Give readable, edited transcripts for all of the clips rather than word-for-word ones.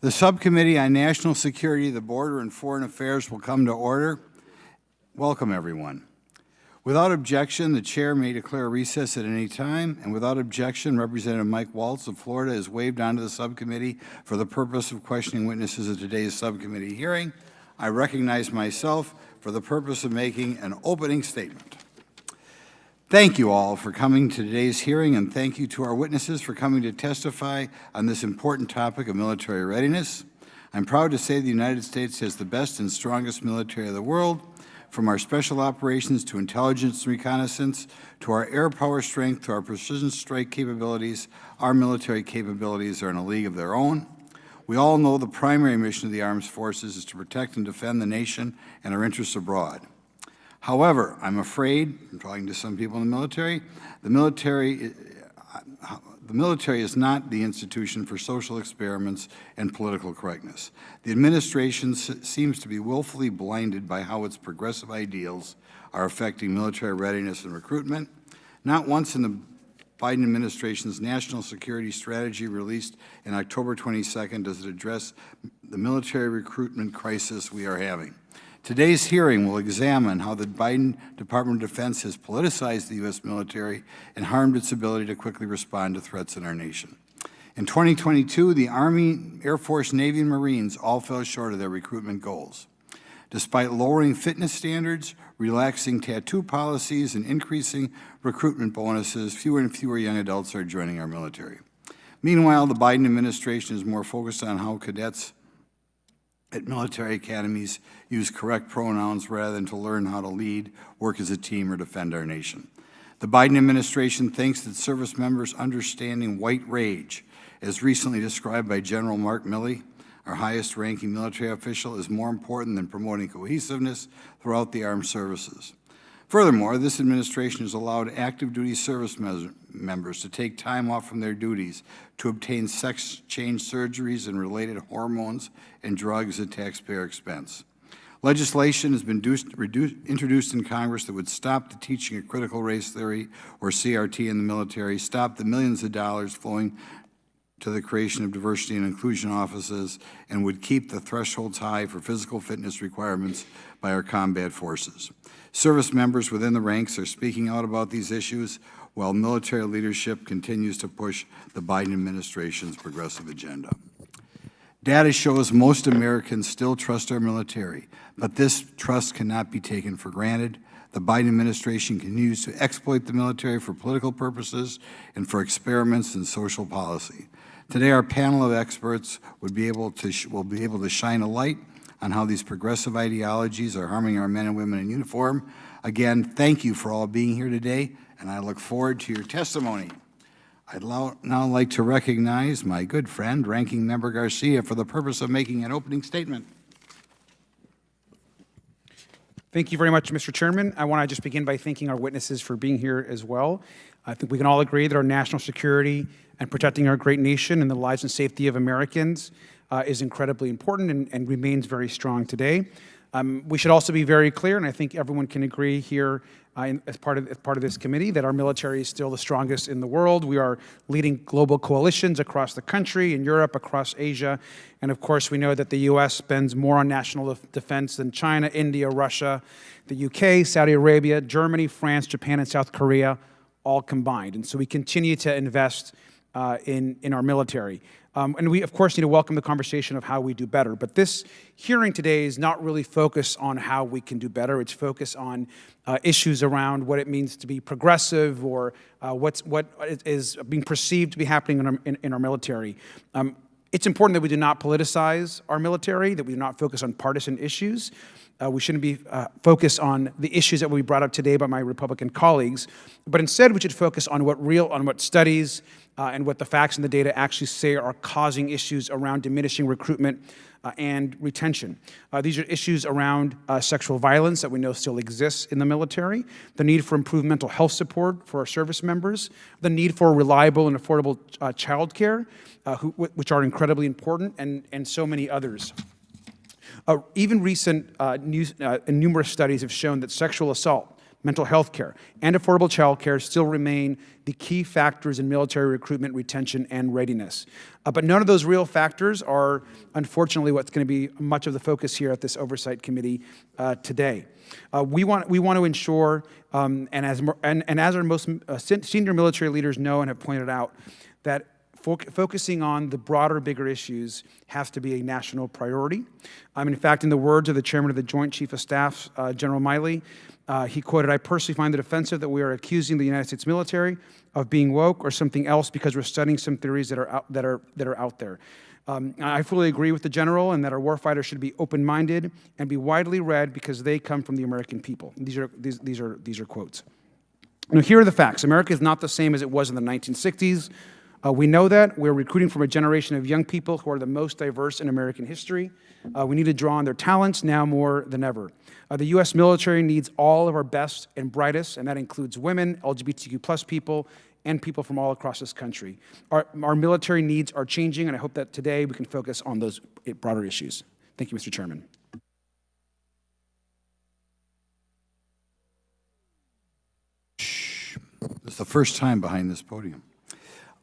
The Subcommittee on National Security, the Border, and Foreign Affairs will come to order. Welcome, everyone. Without objection, the Chair may declare recess at any time, and without objection, Representative Mike Waltz of Florida is waived onto the Subcommittee for the purpose of questioning witnesses at today's Subcommittee hearing. I recognize myself for the purpose of making an opening statement. Thank you all for coming to today's hearing, and thank you to our witnesses for coming to testify on this important topic of military readiness. I'm proud to say the United States has the best and strongest military of the world. From our special operations to intelligence and reconnaissance, to our air power strength, to our precision strike capabilities, our military capabilities are in a league of their own. We all know the primary mission of the armed forces is to protect and defend the nation and our interests abroad. However, I'm afraid, I'm talking to some people in the military is not the institution for social experiments and political correctness. The administration seems to be willfully blinded by how its progressive ideals are affecting military readiness and recruitment. Not once in the Biden administration's national security strategy released in October 22nd does it address the military recruitment crisis we are having. Today's hearing will examine how the Biden Department of Defense has politicized the U.S. military and harmed its ability to quickly respond to threats in our nation. In 2022, the Army, Air Force, Navy, and Marines all fell short of their recruitment goals. Despite lowering fitness standards, relaxing tattoo policies, and increasing recruitment bonuses, fewer and fewer young adults are joining our military. Meanwhile, the Biden administration is more focused on how cadets at military academies use correct pronouns rather than to learn how to lead, work as a team, or defend our nation. The Biden administration thinks that service members understanding white rage, as recently described by General Mark Milley, our highest-ranking military official, is more important than promoting cohesiveness throughout the armed services. Furthermore, this administration has allowed active duty service members to take time off from their duties to obtain sex change surgeries and related hormones and drugs at taxpayer expense. Legislation has been introduced in Congress that would stop the teaching of critical race theory, or CRT, in the military, stop the millions of dollars flowing to the creation of diversity and inclusion offices, and would keep the thresholds high for physical fitness requirements by our combat forces. Service members within the ranks are speaking out about these issues, while military leadership continues to push the Biden administration's progressive agenda. Data shows most Americans still trust our military, but this trust cannot be taken for granted. The Biden administration continues to exploit the military for political purposes and for experiments in social policy. Today, our panel of experts will be able to shine a light on how these progressive ideologies are harming our men and women in uniform. Again, thank you for all being here today, and I look forward to your testimony. I'd now like to recognize my good friend, Ranking Member Garcia, for the purpose of making an opening statement. Thank you very much, Mr. Chairman. I want to just begin by thanking our witnesses for being here as well. I think we can all agree that our national security and protecting our great nation and the lives and safety of Americans is incredibly important and remains very strong today. We should also be very clear, and I think everyone can agree here as part of this committee, that our military is still the strongest in the world. We are leading global coalitions across the country, in Europe, across Asia, and of course we know that the U.S. spends more on national defense than China, India, Russia, the UK, Saudi Arabia, Germany, France, Japan, and South Korea, all combined. And so we continue to invest in our military. And we, of course, need to welcome the conversation of how we do better. But this hearing today is not really focused on how we can do better. It's focused on issues around what it means to be progressive, or what is being perceived to be happening in our military. It's important that we do not politicize our military, that we do not focus on partisan issues. We shouldn't be focused on the issues that will be brought up today by my Republican colleagues, but instead we should focus on what studies and what the facts and the data actually say are causing issues around diminishing recruitment and retention. These are issues around sexual violence that we know still exists in the military, the need for improved mental health support for our service members, the need for reliable and affordable child care, which are incredibly important, and so many others. Even recent numerous studies have shown that sexual assault, mental health care, and affordable child care still remain the key factors in military recruitment, retention, and readiness. But none of those real factors are, unfortunately, what's going to be much of the focus here at this Oversight Committee today. We want to ensure, and as our most senior military leaders know and have pointed out, that focusing on the broader, bigger issues has to be a national priority. In fact, in the words of the chairman of the Joint Chief of Staff, General Miley, he quoted, "I personally find it offensive that we are accusing the United States military of being woke or something else because we're studying some theories that are out there." I fully agree with the general and that our warfighters should be open-minded and be widely read because they come from the American people. These are quotes. Now, here are the facts. America is not the same as it was in the 1960s. We know that. We're recruiting from a generation of young people who are the most diverse in American history. We need to draw on their talents now more than ever. The U.S. military needs all of our best and brightest, and that includes women, LGBTQ+ people, and people from all across this country. Our military needs are changing, and I hope that today we can focus on those broader issues. Thank you, Mr. Chairman. This is the first time behind this podium.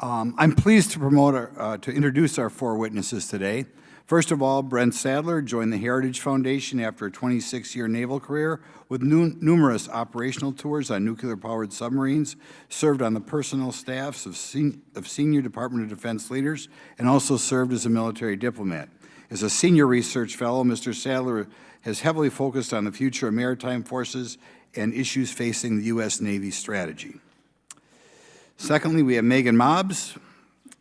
I'm pleased to introduce our four witnesses today. First of all, Brent Sadler joined the Heritage Foundation after a 26-year naval career with numerous operational tours on nuclear-powered submarines, served on the personnel staffs of senior Department of Defense leaders, and also served as a military diplomat. As a senior research fellow, Mr. Sadler has heavily focused on the future of maritime forces and issues facing the U.S. Navy strategy. Secondly, we have Megan Mobbs.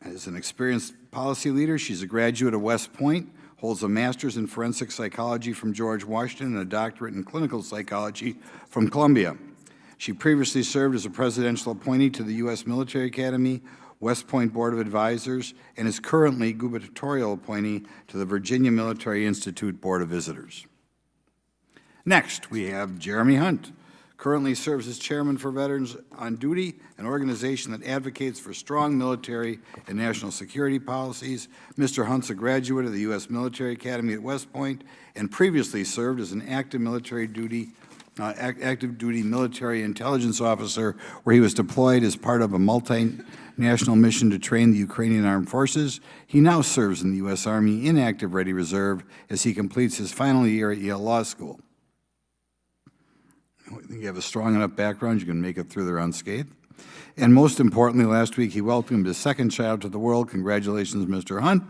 As an experienced policy leader, she's a graduate of West Point, holds a master's in forensic psychology from George Washington and a doctorate in clinical psychology from Columbia. She previously served as a presidential appointee to the U.S. Military Academy, West Point Board of Advisors, and is currently gubernatorial appointee to the Virginia Military Institute Board of Visitors. Next, we have Jeremy Hunt. Currently serves as chairman for Veterans on Duty, an organization that advocates for strong military and national security policies. Mr. Hunt's a graduate of the U.S. Military Academy at West Point and previously served as an active duty military intelligence officer, where he was deployed as part of a multinational mission to train the Ukrainian armed forces. He now serves in the U.S. Army in active ready reserve as he completes his final year at Yale Law School. I think you have a strong enough background, you can make it through there unscathed. And most importantly, last week he welcomed his second child to the world. Congratulations, Mr. Hunt.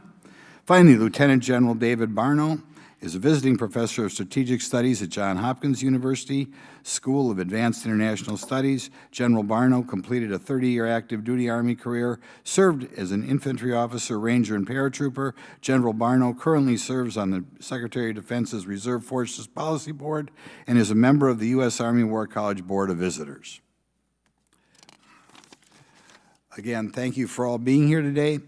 Finally, Lieutenant General David Barno is a visiting professor of strategic studies at Johns Hopkins University School of Advanced International Studies. General Barno completed a 30-year active duty Army career, served as an infantry officer, ranger, and paratrooper. General Barno currently serves on the Secretary of Defense's Reserve Forces Policy Board and is a member of the U.S. Army War College Board of Visitors. Again, thank you for all being here today.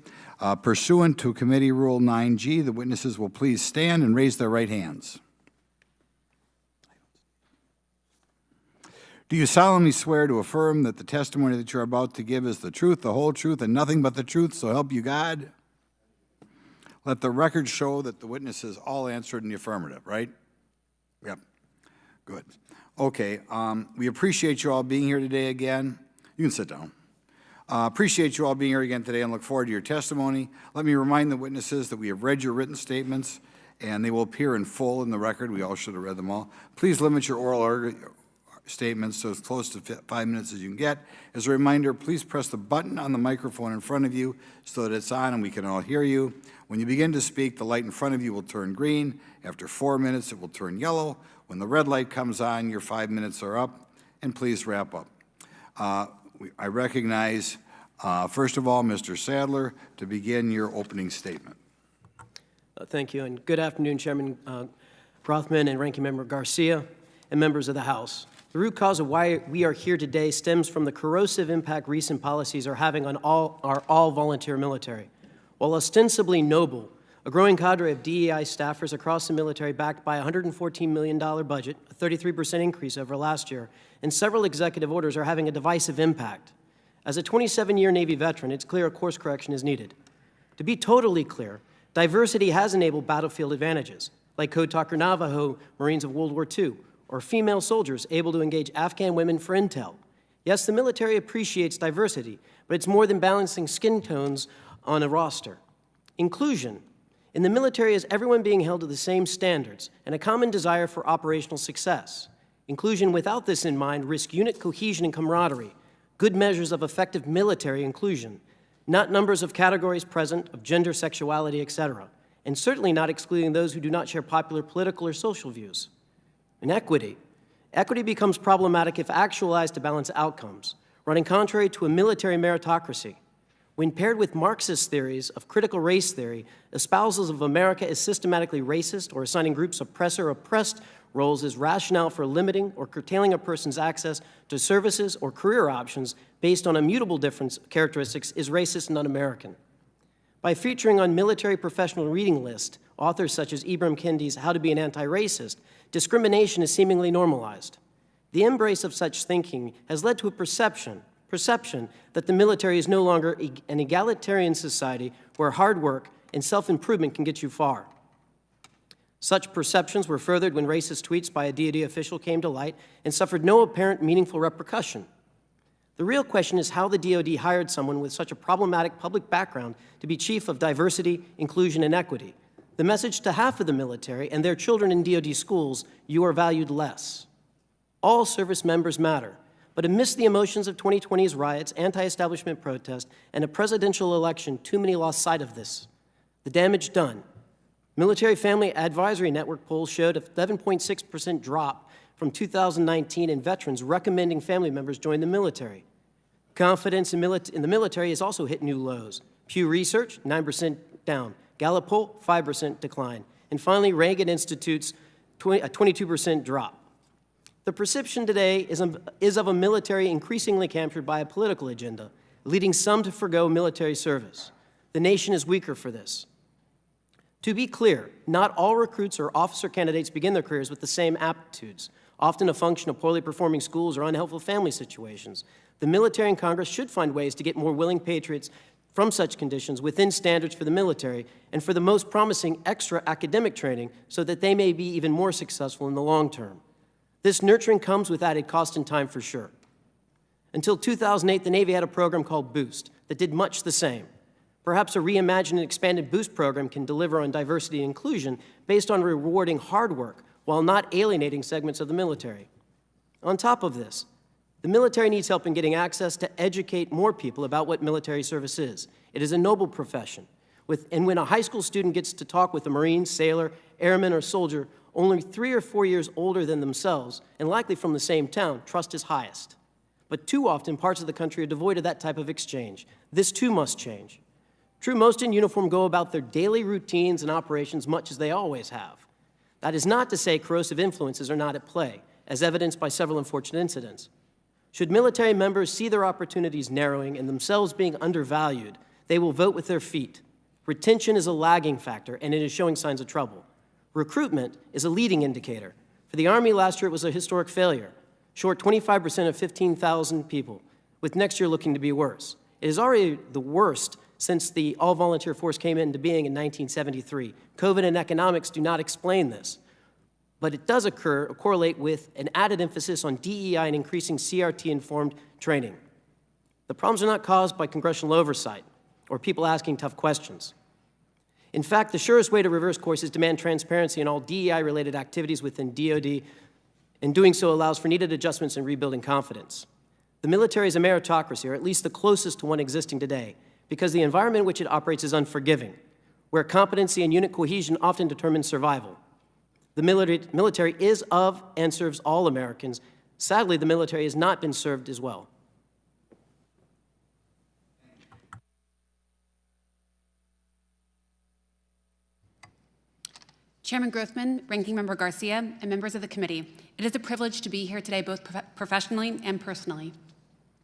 Pursuant to Committee Rule 9G, the witnesses will please stand and raise their right hands. Do you solemnly swear to affirm that the testimony that you're about to give is the truth, the whole truth, and nothing but the truth, so help you God? Let the record show that the witnesses all answered in the affirmative, right? Yep. Good. Okay. We appreciate you all being here today again. You can sit down. Appreciate you all being here again today and look forward to your testimony. Let me remind the witnesses that we have read your written statements and they will appear in full in the record. We all should have read them all. Please limit your oral statements to as close to 5 minutes as you can get. As a reminder, please press the button on the microphone in front of you so that it's on and we can all hear you. When you begin to speak, the light in front of you will turn green. After 4 minutes, it will turn yellow. When the red light comes on, your 5 minutes are up, and please wrap up. I recognize, first of all, Mr. Sadler, to begin your opening statement. Thank you, and good afternoon, Chairman Rothman and Ranking Member Garcia, and members of the House. The root cause of why we are here today stems from the corrosive impact recent policies are having on our all-volunteer military. While ostensibly noble, a growing cadre of DEI staffers across the military, backed by a $114 million budget, a 33% increase over last year, and several executive orders are having a divisive impact. As a 27-year Navy veteran, it's clear a course correction is needed. To be totally clear, diversity has enabled battlefield advantages, like Code Talker Navajo Marines of World War II, or female soldiers able to engage Afghan women for intel. Yes, the military appreciates diversity, but it's more than balancing skin tones on a roster. Inclusion. In the military is everyone being held to the same standards and a common desire for operational success. Inclusion without this in mind risks unit cohesion and camaraderie, good measures of effective military inclusion, not numbers of categories present of gender, sexuality, etc., and certainly not excluding those who do not share popular political or social views. And equity. Equity becomes problematic if actualized to balance outcomes, running contrary to a military meritocracy. When paired with Marxist theories of critical race theory, espousals of America as systematically racist or assigning groups oppressor-oppressed roles as rationale for limiting or curtailing a person's access to services or career options based on immutable difference characteristics is racist and un-American. By featuring on military professional reading lists, authors such as Ibram Kendi's How to Be an Anti-Racist, discrimination is seemingly normalized. The embrace of such thinking has led to a perception that the military is no longer an egalitarian society where hard work and self-improvement can get you far. Such perceptions were furthered when racist tweets by a DoD official came to light and suffered no apparent meaningful repercussion. The real question is how the DoD hired someone with such a problematic public background to be chief of diversity, inclusion, and equity. The message to half of the military and their children in DoD schools, you are valued less. All service members matter. But amidst the emotions of 2020's riots, anti-establishment protest, and a presidential election, too many lost sight of this. The damage done. Military Family Advisory Network polls showed a 11.6% drop from 2019 in veterans recommending family members join the military. Confidence in the military has also hit new lows. Pew Research, 9% down. Gallup poll, 5% decline. And finally, Reagan Institute's a 22% drop. The perception today is of a military increasingly captured by a political agenda, leading some to forgo military service. The nation is weaker for this. To be clear, not all recruits or officer candidates begin their careers with the same aptitudes, often a function of poorly performing schools or unhelpful family situations. The military and Congress should find ways to get more willing patriots from such conditions within standards for the military and for the most promising extra academic training so that they may be even more successful in the long term. This nurturing comes with added cost and time for sure. Until 2008, the Navy had a program called Boost that did much the same. Perhaps a reimagined and expanded Boost program can deliver on diversity and inclusion based on rewarding hard work while not alienating segments of the military. On top of this, the military needs help in getting access to educate more people about what military service is. It is a noble profession. And when a high school student gets to talk with a Marine, sailor, airman, or soldier only 3 or 4 years older than themselves, and likely from the same town, trust is highest. But too often, parts of the country are devoid of that type of exchange. This too must change. True, most in uniform go about their daily routines and operations much as they always have. That is not to say corrosive influences are not at play, as evidenced by several unfortunate incidents. Should military members see their opportunities narrowing and themselves being undervalued, they will vote with their feet. Retention is a lagging factor, and it is showing signs of trouble. Recruitment is a leading indicator. For the Army last year, it was a historic failure, short 25% of 15,000 people, with next year looking to be worse. It is already the worst since the all-volunteer force came into being in 1973. COVID and economics do not explain this, but it does correlate with an added emphasis on DEI and increasing CRT-informed training. The problems are not caused by congressional oversight or people asking tough questions. In fact, the surest way to reverse course is demand transparency in all DEI-related activities within DoD, and doing so allows for needed adjustments in rebuilding confidence. The military is a meritocracy, or at least the closest to one existing today, because the environment in which it operates is unforgiving, where competency and unit cohesion often determine survival. The military is of and serves all Americans. Sadly, the military has not been served as well. Chairman Grothman, Ranking Member Garcia, and members of the committee, it is a privilege to be here today both professionally and personally.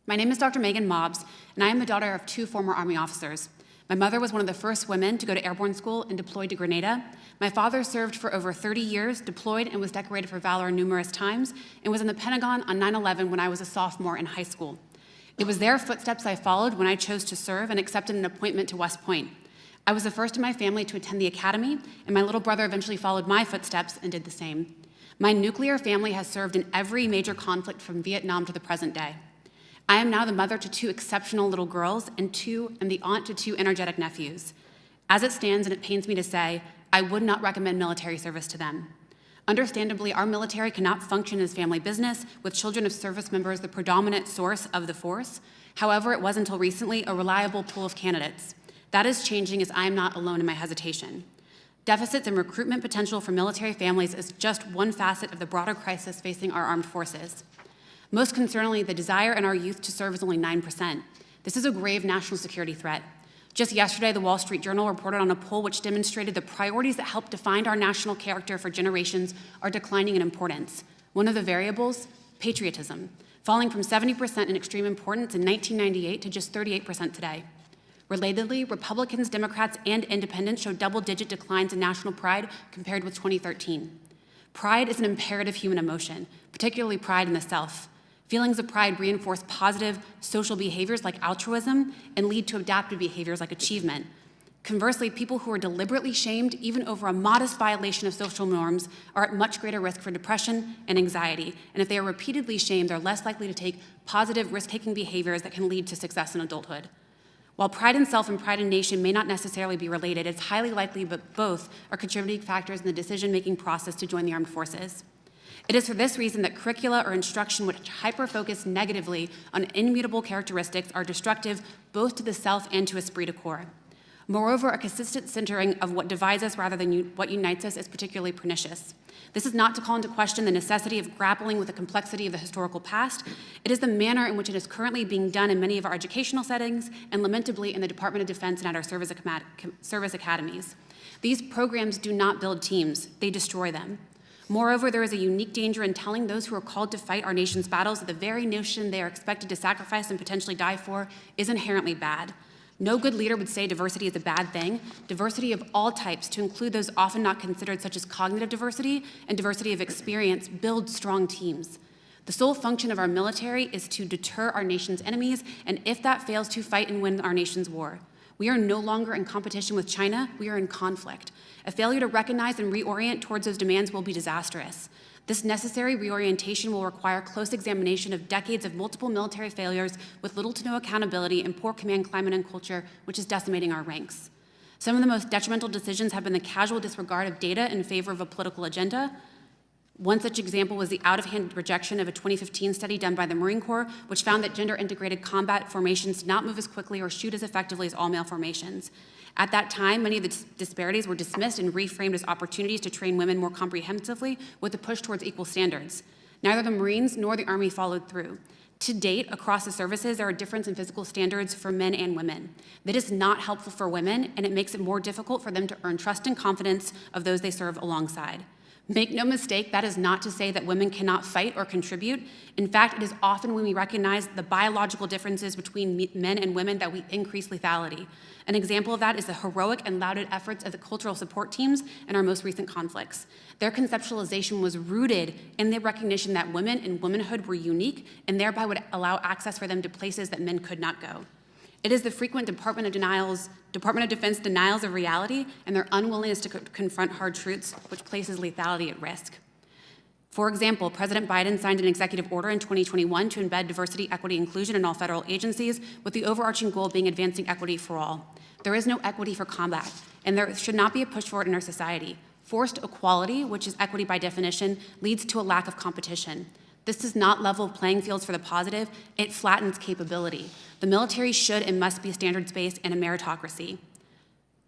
My name is Dr. Megan Mobbs, and I am the daughter of 2 former Army officers. My mother was one of the first women to go to airborne school and deployed to Grenada. My father served for over 30 years, deployed and was decorated for valor numerous times, and was in the Pentagon on 9/11 when I was a sophomore in high school. It was their footsteps I followed when I chose to serve and accepted an appointment to West Point. I was the first in my family to attend the academy, and my little brother eventually followed my footsteps and did the same. My nuclear family has served in every major conflict from Vietnam to the present day. I am now the mother to 2 exceptional little girls and the aunt to 2 energetic nephews. As it stands, and it pains me to say, I would not recommend military service to them. Understandably, our military cannot function as family business, with children of service members the predominant source of the force. However, it was until recently a reliable pool of candidates. That is changing, as I am not alone in my hesitation. Deficits in recruitment potential for military families is just one facet of the broader crisis facing our armed forces. Most concerningly, the desire in our youth to serve is only 9%. This is a grave national security threat. Just yesterday, the Wall Street Journal reported on a poll which demonstrated the priorities that help define our national character for generations are declining in importance. One of the variables, patriotism, falling from 70% in extreme importance in 1998 to just 38% today. Relatedly, Republicans, Democrats, and independents showed double-digit declines in national pride compared with 2013. Pride is an imperative human emotion, particularly pride in the self. Feelings of pride reinforce positive social behaviors like altruism and lead to adaptive behaviors like achievement. Conversely, people who are deliberately shamed, even over a modest violation of social norms, are at much greater risk for depression and anxiety. And if they are repeatedly shamed, they're less likely to take positive risk-taking behaviors that can lead to success in adulthood. While pride in self and pride in nation may not necessarily be related, it's highly likely that both are contributing factors in the decision-making process to join the armed forces. It is for this reason that curricula or instruction which hyper-focus negatively on immutable characteristics are destructive both to the self and to esprit de corps. Moreover, a consistent centering of what divides us rather than what unites us is particularly pernicious. This is not to call into question the necessity of grappling with the complexity of the historical past. It is the manner in which it is currently being done in many of our educational settings and lamentably in the Department of Defense and at our service academies. These programs do not build teams, they destroy them. Moreover, there is a unique danger in telling those who are called to fight our nation's battles that the very notion they are expected to sacrifice and potentially die for is inherently bad. No good leader would say diversity is a bad thing. Diversity of all types, to include those often not considered, such as cognitive diversity and diversity of experience, build strong teams. The sole function of our military is to deter our nation's enemies, and if that fails, to fight and win our nation's war. We are no longer in competition with China, we are in conflict. A failure to recognize and reorient towards those demands will be disastrous. This necessary reorientation will require close examination of decades of multiple military failures with little to no accountability and poor command climate and culture, which is decimating our ranks. Some of the most detrimental decisions have been the casual disregard of data in favor of a political agenda. One such example was the out-of-hand rejection of a 2015 study done by the Marine Corps, which found that gender-integrated combat formations did not move as quickly or shoot as effectively as all-male formations. At that time, many of the disparities were dismissed and reframed as opportunities to train women more comprehensively with a push towards equal standards. Neither the Marines nor the Army followed through. To date, across the services, there are differences in physical standards for men and women. That is not helpful for women, and it makes it more difficult for them to earn trust and confidence of those they serve alongside. Make no mistake, that is not to say that women cannot fight or contribute. In fact, it is often when we recognize the biological differences between men and women that we increase lethality. An example of that is the heroic and lauded efforts of the cultural support teams in our most recent conflicts. Their conceptualization was rooted in the recognition that women and womanhood were unique and thereby would allow access for them to places that men could not go. It is the frequent Department of Defense denials of reality and their unwillingness to confront hard truths which places lethality at risk. For example, President Biden signed an executive order in 2021 to embed diversity, equity, inclusion in all federal agencies, with the overarching goal being advancing equity for all. There is no equity for combat, and there should not be a push for it in our society. Forced equality, which is equity by definition, leads to a lack of competition. This does not level playing fields for the positive, it flattens capability. The military should and must be standards-based and a meritocracy.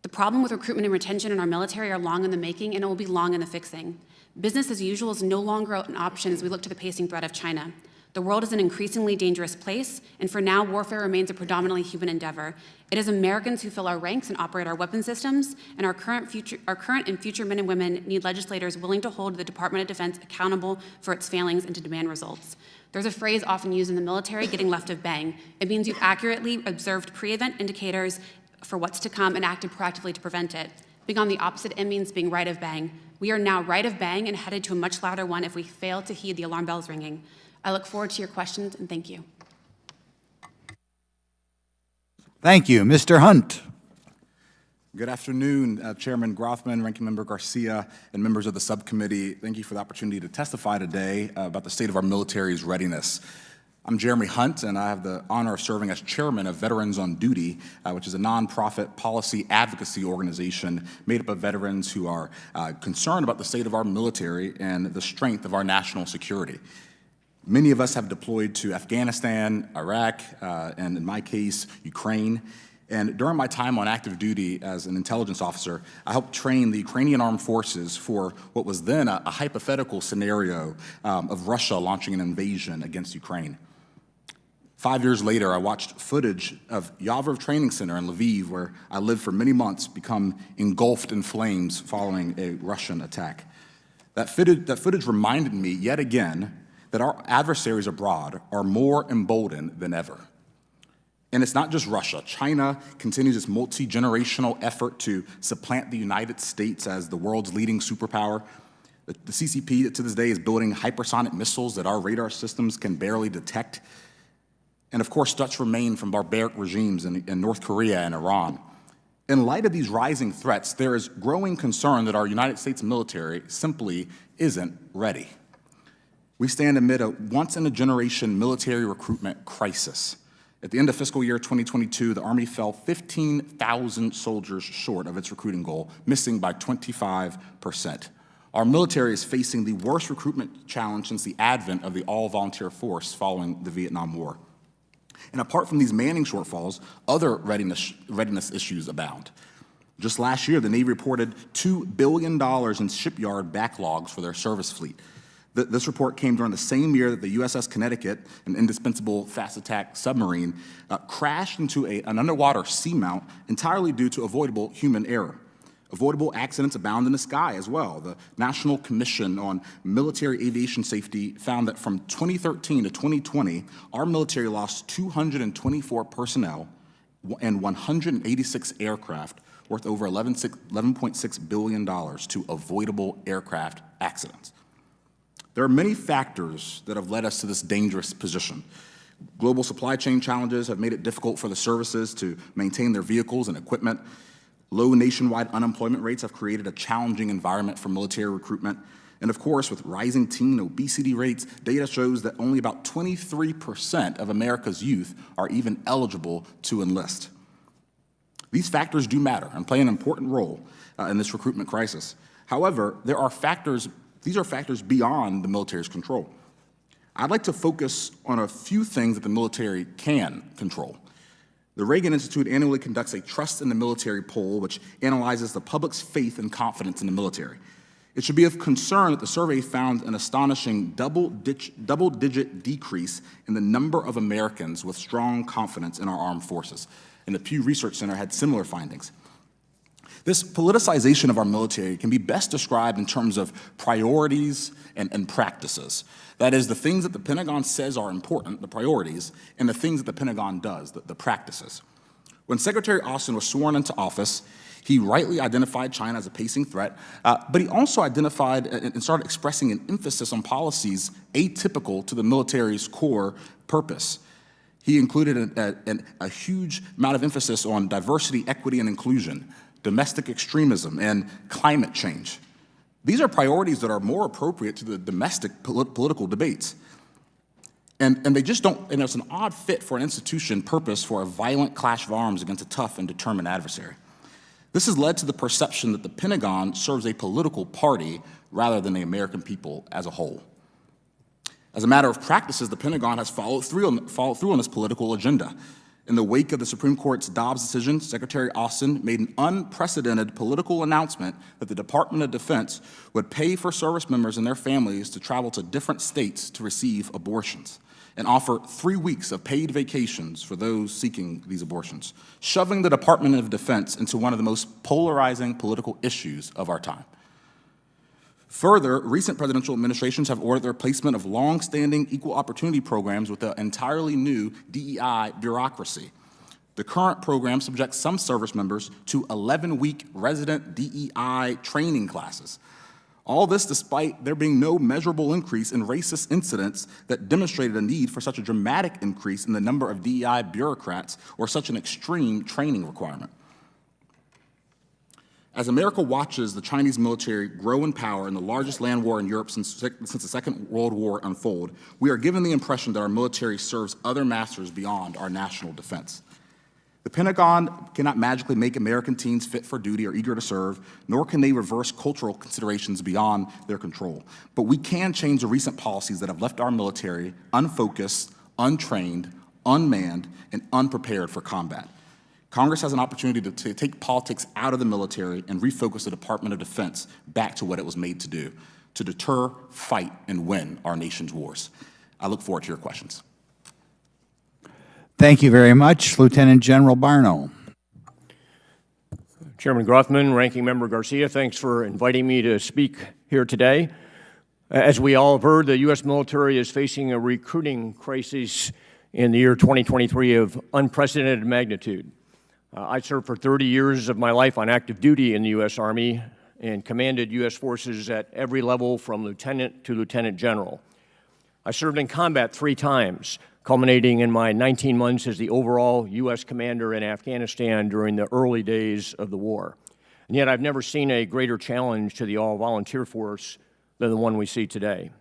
The problem with recruitment and retention in our military are long in the making, and it will be long in the fixing. Business as usual is no longer an option as we look to the pacing threat of China. The world is an increasingly dangerous place, and for now, warfare remains a predominantly human endeavor. It is Americans who fill our ranks and operate our weapon systems, and our current and future men and women need legislators willing to hold the Department of Defense accountable for its failings and to demand results. There's a phrase often used in the military, getting left of bang. It means you've accurately observed pre-event indicators for what's to come and acted proactively to prevent it. Being on the opposite end means being right of bang. We are now right of bang and headed to a much louder one if we fail to heed the alarm bells ringing. I look forward to your questions, and thank you. Thank you. Mr. Hunt. Good afternoon, Chairman Grothman, Ranking Member Garcia, and members of the subcommittee. Thank you for the opportunity to testify today about the state of our military's readiness. I'm Jeremy Hunt, and I have the honor of serving as chairman of Veterans on Duty, which is a nonprofit policy advocacy organization made up of veterans who are concerned about the state of our military and the strength of our national security. Many of us have deployed to Afghanistan, Iraq, and in my case, Ukraine. And during my time on active duty as an intelligence officer, I helped train the Ukrainian armed forces for what was then a hypothetical scenario of Russia launching an invasion against Ukraine. 5 years later, I watched footage of Yavor Training Center in Lviv, where I lived for many months, become engulfed in flames following a Russian attack. That footage reminded me yet again that our adversaries abroad are more emboldened than ever. And it's not just Russia. China continues its multi-generational effort to supplant the United States as the world's leading superpower. The CCP to this day is building hypersonic missiles that our radar systems can barely detect. And of course, threats remain from barbaric regimes in North Korea and Iran. In light of these rising threats, there is growing concern that our United States military simply isn't ready. We stand amid a once-in-a-generation military recruitment crisis. At the end of fiscal year 2022, the Army fell 15,000 soldiers short of its recruiting goal, missing by 25%. Our military is facing the worst recruitment challenge since the advent of the all-volunteer force following the Vietnam War. And apart from these manning shortfalls, other readiness issues abound. Just last year, the Navy reported $2 billion in shipyard backlogs for their service fleet. This report came during the same year that the USS Connecticut, an indispensable fast attack submarine, crashed into an underwater seamount entirely due to avoidable human error. Avoidable accidents abound in the sky as well. The National Commission on Military Aviation Safety found that from 2013 to 2020, our military lost 224 personnel and 186 aircraft worth over $11.6 billion to avoidable aircraft accidents. There are many factors that have led us to this dangerous position. Global supply chain challenges have made it difficult for the services to maintain their vehicles and equipment. Low nationwide unemployment rates have created a challenging environment for military recruitment. And of course, with rising teen obesity rates, data shows that only about 23% of America's youth are even eligible to enlist. These factors do matter and play an important role in this recruitment crisis. However, these are factors beyond the military's control. I'd like to focus on a few things that the military can control. The Reagan Institute annually conducts a Trust in the Military poll, which analyzes the public's faith and confidence in the military. It should be of concern that the survey found an astonishing double-digit decrease in the number of Americans with strong confidence in our armed forces. And the Pew Research Center had similar findings. This politicization of our military can be best described in terms of priorities and practices. That is, the things that the Pentagon says are important, the priorities, and the things that the Pentagon does, the practices. When Secretary Austin was sworn into office, he rightly identified China as a pacing threat, but he also identified and started expressing an emphasis on policies atypical to the military's core purpose. He included a huge amount of emphasis on diversity, equity, and inclusion, domestic extremism, and climate change. These are priorities that are more appropriate to the domestic political debates. And they just don't, and it's an odd fit for an institution purpose for a violent clash of arms against a tough and determined adversary. This has led to the perception that the Pentagon serves a political party rather than the American people as a whole. As a matter of practices, the Pentagon has followed through on this political agenda. In the wake of the Supreme Court's Dobbs decision, Secretary Austin made an unprecedented political announcement that the Department of Defense would pay for service members and their families to travel to different states to receive abortions and offer 3 weeks of paid vacations for those seeking these abortions, shoving the Department of Defense into one of the most polarizing political issues of our time. Further, recent presidential administrations have ordered the replacement of long-standing equal opportunity programs with an entirely new DEI bureaucracy. The current program subjects some service members to 11-week resident DEI training classes. All this despite there being no measurable increase in racist incidents that demonstrated a need for such a dramatic increase in the number of DEI bureaucrats or such an extreme training requirement. As America watches the Chinese military grow in power in the largest land war in Europe since the Second World War unfold, we are given the impression that our military serves other masters beyond our national defense. The Pentagon cannot magically make American teens fit for duty or eager to serve, nor can they reverse cultural considerations beyond their control. But we can change the recent policies that have left our military unfocused, untrained, unmanned, and unprepared for combat. Congress has an opportunity to take politics out of the military and refocus the Department of Defense back to what it was made to do, to deter, fight, and win our nation's wars. I look forward to your questions. Thank you very much. Lieutenant General Barno. Chairman Grothman, Ranking Member Garcia, thanks for inviting me to speak here today. As we all have heard, the U.S. military is facing a recruiting crisis in the year 2023 of unprecedented magnitude. I served for 30 years of my life on active duty in the U.S. Army and commanded U.S. forces at every level from lieutenant to lieutenant general. I served in combat 3 times, culminating in my 19 months as the overall U.S. commander in Afghanistan during the early days of the war. And yet I've never seen a greater challenge to the all-volunteer force than the one we see today.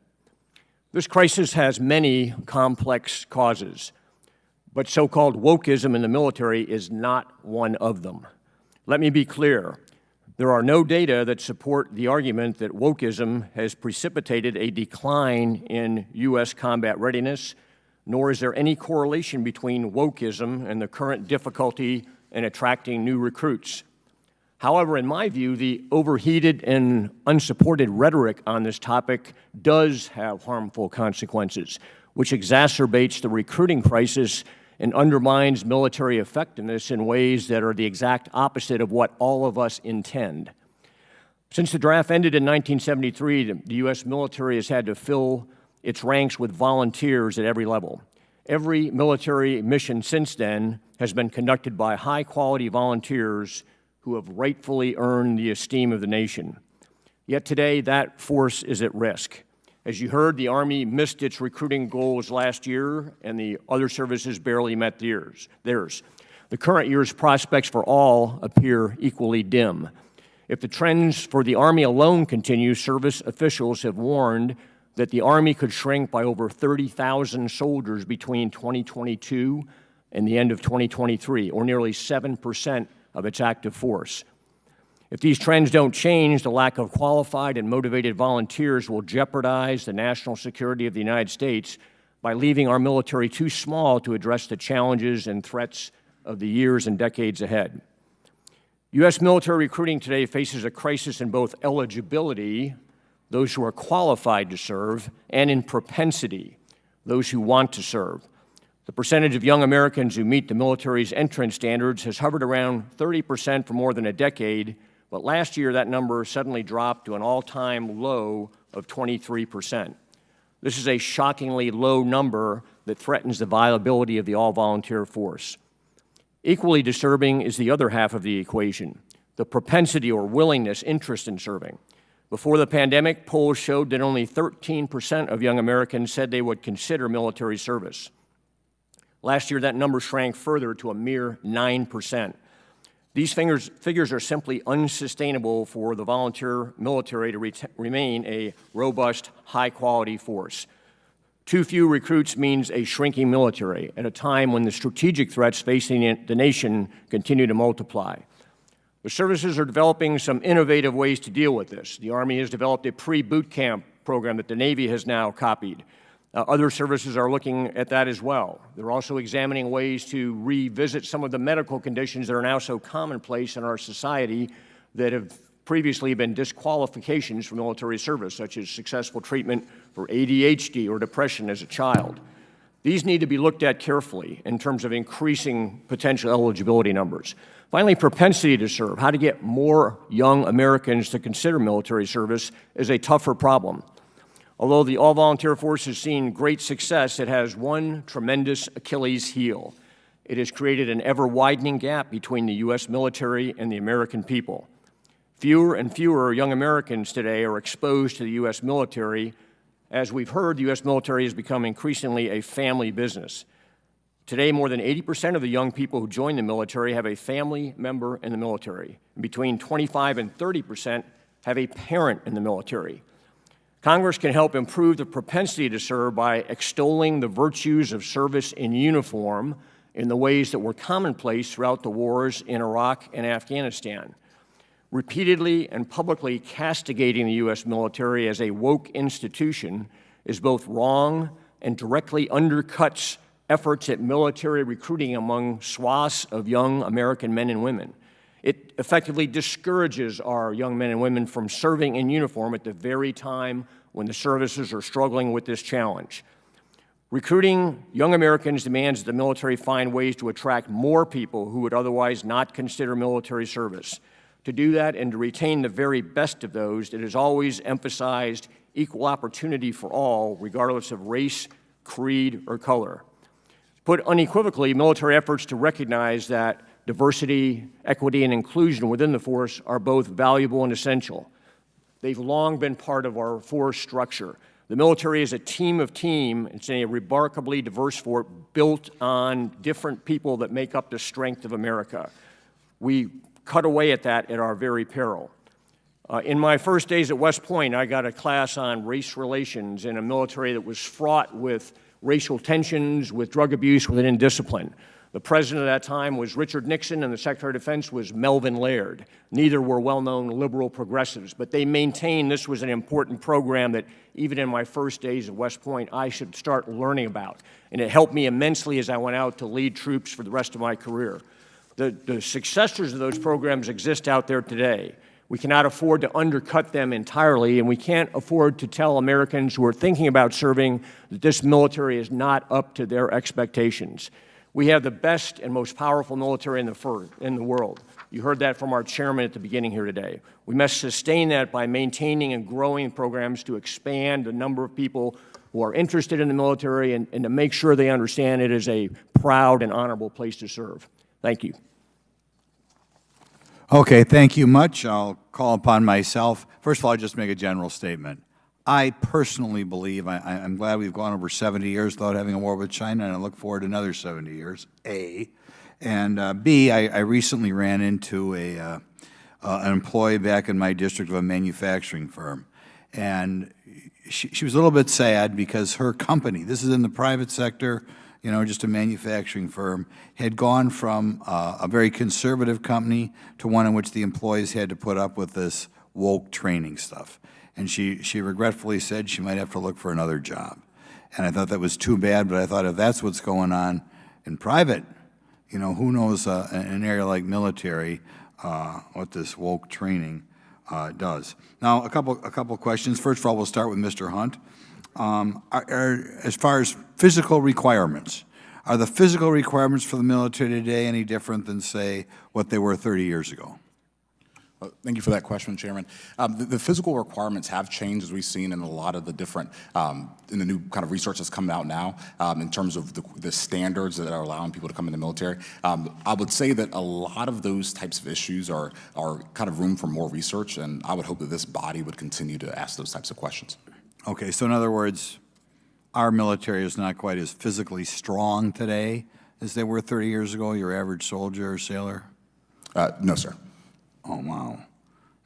This crisis has many complex causes, but so-called wokeism in the military is not one of them. Let me be clear. There are no data that support the argument that wokeism has precipitated a decline in U.S. combat readiness, nor is there any correlation between wokeism and the current difficulty in attracting new recruits. However, in my view, the overheated and unsupported rhetoric on this topic does have harmful consequences, which exacerbates the recruiting crisis and undermines military effectiveness in ways that are the exact opposite of what all of us intend. Since the draft ended in 1973, the U.S. military has had to fill its ranks with volunteers at every level. Every military mission since then has been conducted by high-quality volunteers who have rightfully earned the esteem of the nation. Yet today, that force is at risk. As you heard, the Army missed its recruiting goals last year, and the other services barely met theirs. The current year's prospects for all appear equally dim. If the trends for the Army alone continue, service officials have warned that the Army could shrink by over 30,000 soldiers between 2022 and the end of 2023, or nearly 7% of its active force. If these trends don't change, the lack of qualified and motivated volunteers will jeopardize the national security of the United States by leaving our military too small to address the challenges and threats of the years and decades ahead. U.S. military recruiting today faces a crisis in both eligibility, those who are qualified to serve, and in propensity, those who want to serve. The percentage of young Americans who meet the military's entrance standards has hovered around 30% for more than a decade, but last year that number suddenly dropped to an all-time low of 23%. This is a shockingly low number that threatens the viability of the all-volunteer force. Equally disturbing is the other half of the equation, the propensity or willingness, interest in serving. Before the pandemic, polls showed that only 13% of young Americans said they would consider military service. Last year, that number shrank further to a mere 9%. These figures are simply unsustainable for the volunteer military to remain a robust, high-quality force. Too few recruits means a shrinking military at a time when the strategic threats facing the nation continue to multiply. The services are developing some innovative ways to deal with this. The Army has developed a pre-boot camp program that the Navy has now copied. Other services are looking at that as well. They're also examining ways to revisit some of the medical conditions that are now so commonplace in our society that have previously been disqualifications for military service, such as successful treatment for ADHD or depression as a child. These need to be looked at carefully in terms of increasing potential eligibility numbers. Finally, propensity to serve. How to get more young Americans to consider military service is a tougher problem. Although the all-volunteer force has seen great success, it has one tremendous Achilles heel. It has created an ever-widening gap between the U.S. military and the American people. Fewer and fewer young Americans today are exposed to the U.S. military. As we've heard, the U.S. military has become increasingly a family business. Today, more than 80% of the young people who join the military have a family member in the military. Between 25 and 30% have a parent in the military. Congress can help improve the propensity to serve by extolling the virtues of service in uniform in the ways that were commonplace throughout the wars in Iraq and Afghanistan. Repeatedly and publicly castigating the U.S. military as a woke institution is both wrong and directly undercuts efforts at military recruiting among swaths of young American men and women. It effectively discourages our young men and women from serving in uniform at the very time when the services are struggling with this challenge. Recruiting young Americans demands that the military find ways to attract more people who would otherwise not consider military service. To do that and to retain the very best of those, it has always emphasized equal opportunity for all, regardless of race, creed, or color. Put unequivocally, military efforts to recognize that diversity, equity, and inclusion within the force are both valuable and essential. They've long been part of our force structure. The military is a team of team. It's a remarkably diverse force built on different people that make up the strength of America. We cut away at that at our very peril. In my first days at West Point, I got a class on race relations in a military that was fraught with racial tensions, with drug abuse, with indiscipline. The president at that time was Richard Nixon, and the Secretary of Defense was Melvin Laird. Neither were well-known liberal progressives, but they maintained this was an important program that even in my first days at West Point, I should start learning about. And it helped me immensely as I went out to lead troops for the rest of my career. The successors of those programs exist out there today. We cannot afford to undercut them entirely, and we can't afford to tell Americans who are thinking about serving that this military is not up to their expectations. We have the best and most powerful military in the world. You heard that from our chairman at the beginning here today. We must sustain that by maintaining and growing programs to expand the number of people who are interested in the military and to make sure they understand it is a proud and honorable place to serve. Thank you. Okay, thank you much. I'll call upon myself. First of all, I'll just make a general statement. I personally believe, I'm glad we've gone over 70 years without having a war with China, and I look forward to another 70 years, A. And B, I recently ran into an employee back in my district of a manufacturing firm. And she was a little bit sad because her company, this is in the private sector, you know, just a manufacturing firm, had gone from a very conservative company to one in which the employees had to put up with this woke training stuff. And she regretfully said she might have to look for another job. And I thought that was too bad, but I thought if that's what's going on in private, you know, who knows in an area like military what this woke training does. Now, a couple questions. First of all, we'll start with Mr. Hunt. As far as physical requirements, are the physical requirements for the military today any different than, say, what they were 30 years ago? Thank you for that question, Chairman. The physical requirements have changed, as we've seen in a lot of the different, in the new kind of research that's coming out now, in terms of the standards that are allowing people to come in the military. I would say that a lot of those types of issues are kind of room for more research, and I would hope that this body would continue to ask those types of questions. Okay, So in other words, our military is not quite as physically strong today as they were 30 years ago, your average soldier or sailor? no, sir. Oh, wow.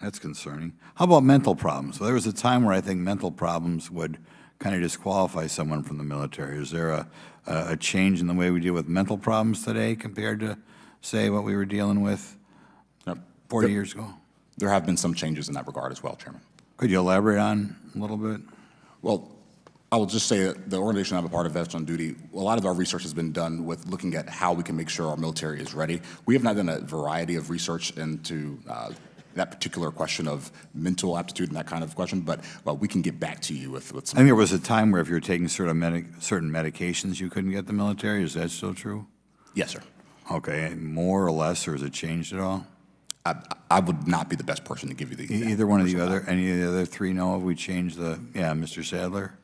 That's concerning. How about mental problems? Well, there was a time where I think mental problems would kind of disqualify someone from the military. Is there a change in the way we deal with mental problems today compared to, say, what we were dealing with 40 years ago? There have been some changes in that regard as well, Chairman. Could you elaborate on a little bit? Well, I will just say that the organization I'm a part of, Vets on Duty, a lot of our research has been done with looking at how we can make sure our military is ready. We have not done a variety of research into that particular question of mental aptitude and that kind of question, but we can get back to you with some. I think there was a time where if you were taking certain medications, you couldn't get the military. Is that still true? Yes, sir. Okay, more or less, or has it changed at all? I would not be the best person to give you the Either one of the other, any of the other three know if we changed the, Mr. Sadler?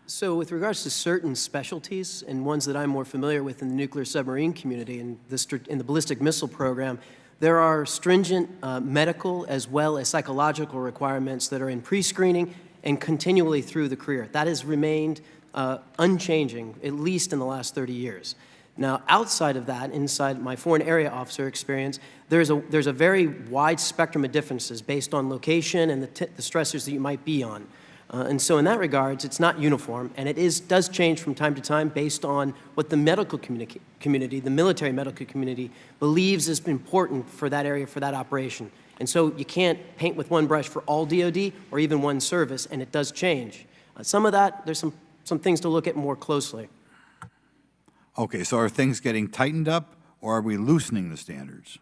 So with regards to certain specialties, and ones that I'm more familiar with in the nuclear submarine community and in the ballistic missile program, there are stringent medical as well as psychological requirements that are in pre-screening and continually through the career. That has remained unchanging, at least in the last 30 years. Now, outside of that, inside my foreign area officer experience, there's a very wide spectrum of differences based on location and the stressors that you might be on. And so in that regards, it's not uniform, and does change from time to time based on what the medical community, the military medical community, believes is important for that area, for that operation. And so you can't paint with one brush for all DoD or even one service, and it does change. Some of that, there's some things to look at more closely. Okay, so are things getting tightened up, or are we loosening the standards?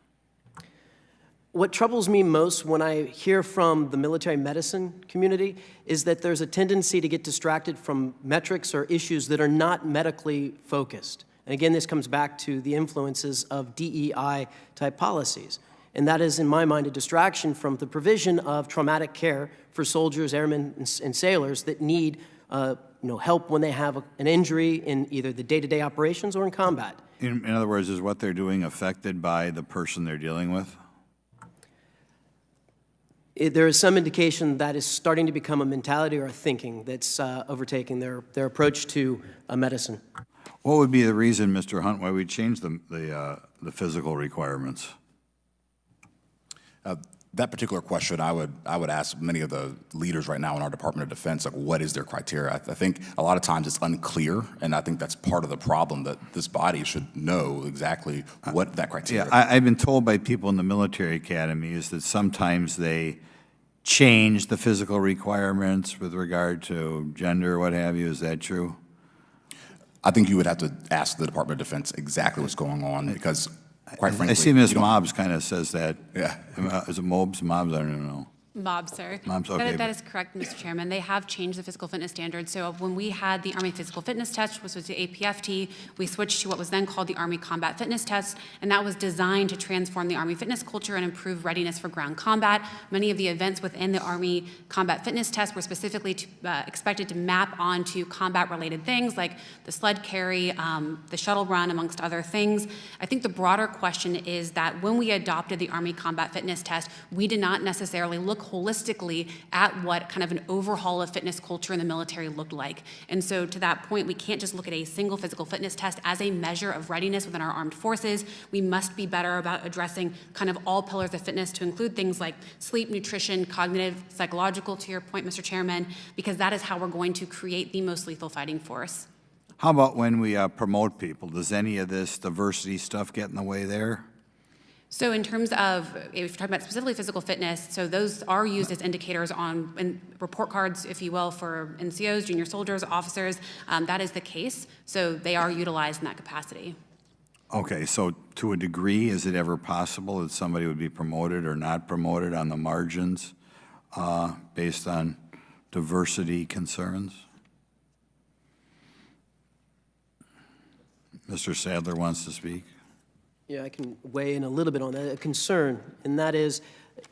What troubles me most when I hear from the military medicine community is that there's a tendency to get distracted from metrics or issues that are not medically focused. And again, this comes back to the influences of DEI-type policies. And that is, in my mind, a distraction from the provision of traumatic care for soldiers, airmen, and sailors that need help when they have an injury in either the day-to-day operations or in combat. In other words, is what they're doing affected by the person they're dealing with? There is some indication that is starting to become a mentality or a thinking that's overtaking their approach to medicine. What would be the reason, Mr. Hunt, why we changed the physical requirements? That particular question, I would ask many of the leaders right now in our Department of Defense, like, what is their criteria? I think a lot of times it's unclear, and I think that's part of the problem, that this body should know exactly what that criteria is. Yeah, I've been told by people in the military academies that sometimes they change the physical requirements with regard to gender, what have you. Is that true? I think you would have to ask the Department of Defense exactly what's going on, because quite frankly, I see Ms. Mobbs kind of says that. Yeah. Is it Mobbs? Mobbs? I don't even know. Mobbs, sir. Mobbs, okay. That is correct, Mr. Chairman. They have changed the physical fitness standards. So when we had the Army Physical Fitness Test, which was the APFT, we switched to what was then called the Army Combat Fitness Test, and that was designed to transform the Army fitness culture and improve readiness for ground combat. Many of the events within the Army Combat Fitness Test were specifically expected to map onto combat-related things like the sled carry, the shuttle run, amongst other things. I think the broader question is that when we adopted the Army Combat Fitness Test, we did not necessarily look holistically at what kind of an overhaul of fitness culture in the military looked like. And so to that point, we can't just look at a single physical fitness test as a measure of readiness within our armed forces. We must be better about addressing kind of all pillars of fitness to include things like sleep, nutrition, cognitive, psychological, to your point, Mr. Chairman, because that is how we're going to create the most lethal fighting force. How about when we promote people? Does any of this diversity stuff get in the way there? So in terms of, if you're talking about specifically physical fitness, so those are used as indicators on report cards, if you will, for NCOs, junior soldiers, officers. That is the case. So they are utilized in that capacity. Okay, so to a degree, is it ever possible that somebody would be promoted or not promoted on the margins based on diversity concerns? Mr. Sadler wants to speak. Yeah, I can weigh in a little bit on that. A concern, and that is,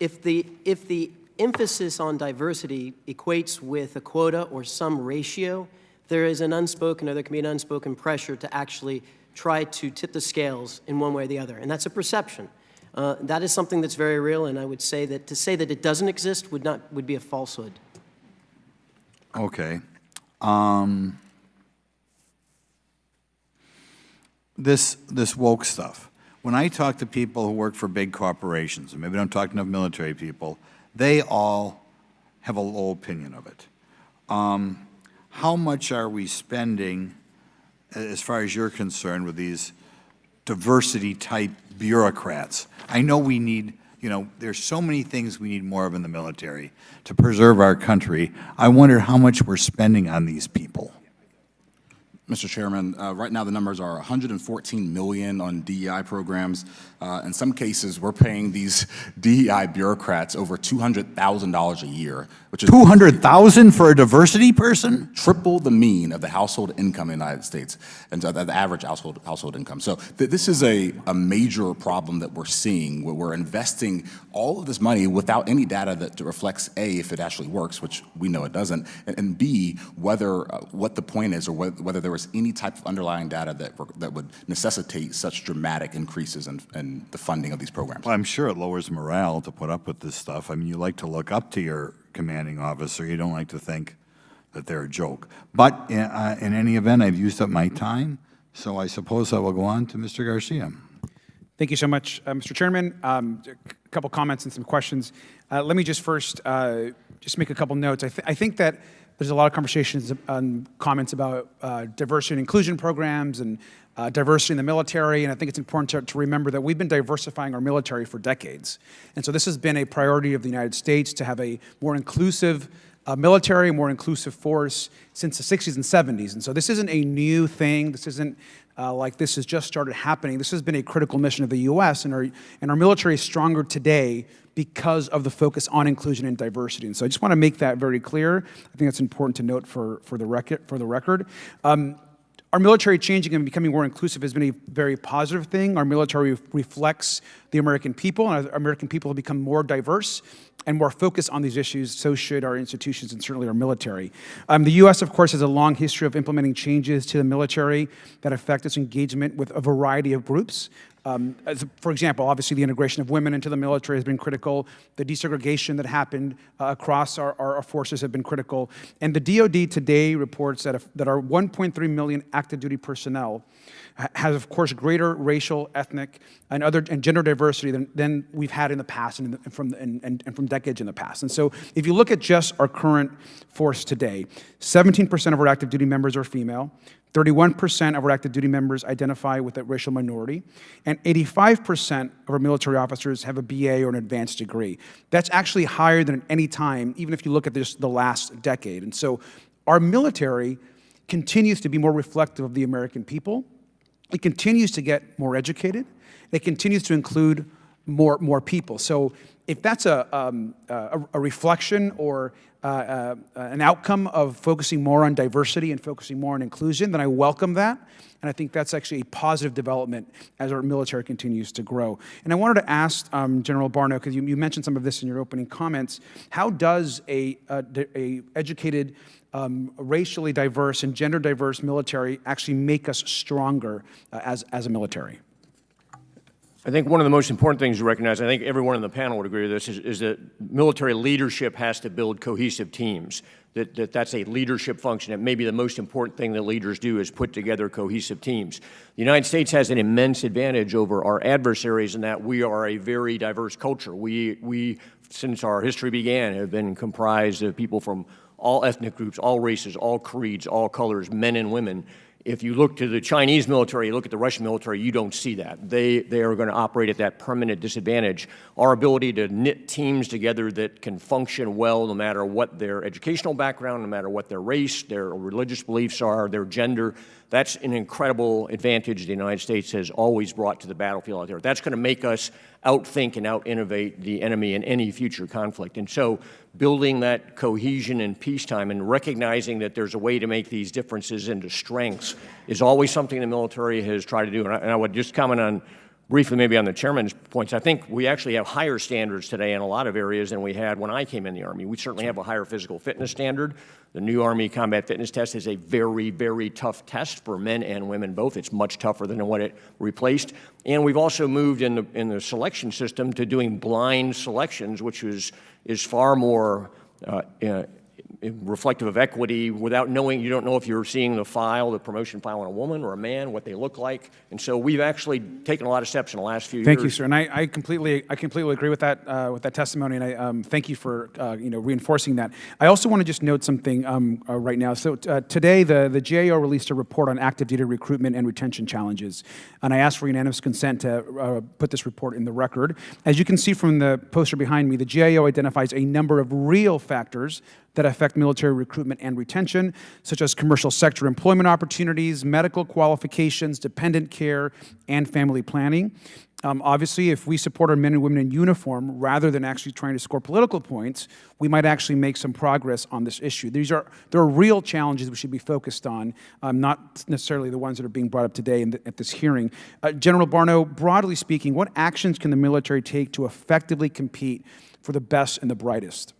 if the emphasis on diversity equates with a quota or some ratio, there is an unspoken, or there can be an unspoken pressure to actually try to tip the scales in one way or the other, and that's a perception. That is something that's very real, and I would say that to say that it doesn't exist would be a falsehood. Okay. This woke stuff. When I talk to people who work for big corporations, and maybe I'm talking to military people, they all have a low opinion of it. How much are we spending, as far as you're concerned, with these diversity-type bureaucrats? I know we need, there's so many things we need more of in the military to preserve our country. I wonder how much we're spending on these people. Mr. Chairman, right now the numbers are $114 million on DEI programs. In some cases, we're paying these DEI bureaucrats over $200,000 a year, which is $200,000 for a diversity person? triple the mean of the household income in the United States, and so the average household income. So this is a major problem that we're seeing, where we're investing all of this money without any data that reflects, A, if it actually works, which we know it doesn't, and B, whether what the point is, or whether there was any type of underlying data that would necessitate such dramatic increases in the funding of these programs. Well, I'm sure it lowers morale to put up with this stuff. I mean, you like to look up to your commanding officer. You don't like to think that they're a joke. But in any event, I've used up my time. So I suppose I will go on to Mr. Garcia. Thank you so much, Mr. Chairman. A couple comments and some questions. Let me just first just make a couple notes. I think that there's a lot of conversations and comments about diversity and inclusion programs and diversity in the military, and I think it's important to remember that we've been diversifying our military for decades. And so this has been a priority of the United States to have a more inclusive military, more inclusive force since the 60s and 70s. And so this isn't a new thing. This isn't like this has just started happening. This has been a critical mission of the U.S., and our military is stronger today because of the focus on inclusion and diversity. And so I just want to make that very clear. I think that's important to note for the record. Our military changing and becoming more inclusive has been a very positive thing. Our military reflects the American people, and our American people have become more diverse and more focused on these issues. So should our institutions and certainly our military. The U.S., of course, has a long history of implementing changes to the military that affect its engagement with a variety of groups. For example, obviously the integration of women into the military has been critical. The desegregation that happened across our forces have been critical. And the DoD today reports that our 1.3 million active duty personnel has, of course, greater racial, ethnic, and gender diversity than we've had in the past and from decades in the past. And so if you look at just our current force today, 17% of our active duty members are female, 31% of our active duty members identify with a racial minority, and 85% of our military officers have a BA or an advanced degree. That's actually higher than at any time, even if you look at the last decade. And so our military continues to be more reflective of the American people. It continues to get more educated. It continues to include more people. So if that's a reflection or an outcome of focusing more on diversity and focusing more on inclusion, then I welcome that. And I think that's actually a positive development as our military continues to grow. And I wanted to ask General Barno, because you mentioned some of this in your opening comments, how does a educated, racially diverse and gender diverse military actually make us stronger as a military? I think one of the most important things to recognize, I think everyone on the panel would agree with this, is that military leadership has to build cohesive teams. That's a leadership function. It may be the most important thing that leaders do is put together cohesive teams. The United States has an immense advantage over our adversaries in that we are a very diverse culture. We since our history began, have been comprised of people from all ethnic groups, all races, all creeds, all colors, men and women. If you look to the Chinese military, you look at the Russian military, you don't see that. They are going to operate at that permanent disadvantage. Our ability to knit teams together that can function well no matter what their educational background, no matter what their race, their religious beliefs are, their gender, that's an incredible advantage the United States has always brought to the battlefield out there. That's going to make us outthink and out-innovate the enemy in any future conflict. And so building that cohesion in peacetime and recognizing that there's a way to make these differences into strengths is always something the military has tried to do. And I would just comment on briefly maybe on the chairman's points. I think we actually have higher standards today in a lot of areas than we had when I came in the Army. We certainly have a higher physical fitness standard. The new Army Combat Fitness Test is a very, very tough test for men and women both. It's much tougher than what it replaced. And we've also moved in the selection system to doing blind selections, which is far more reflective of equity without knowing, you don't know if you're seeing the file, the promotion file on a woman or a man, what they look like. And so we've actually taken a lot of steps in the last few years. Thank you, sir. And I completely agree with that testimony, and I thank you for reinforcing that. I also want to just note something right now. So today, the GAO released a report on active duty recruitment and retention challenges, and I asked for unanimous consent to put this report in the record. As you can see from the poster behind me, the GAO identifies a number of real factors that affect military recruitment and retention, such as commercial sector employment opportunities, medical qualifications, dependent care, and family planning. Obviously, if we support our men and women in uniform, rather than actually trying to score political points, we might actually make some progress on this issue. There are real challenges we should be focused on, not necessarily the ones that are being brought up today at this hearing. General Barno, broadly speaking, what actions can the military take to effectively compete for the best and the brightest?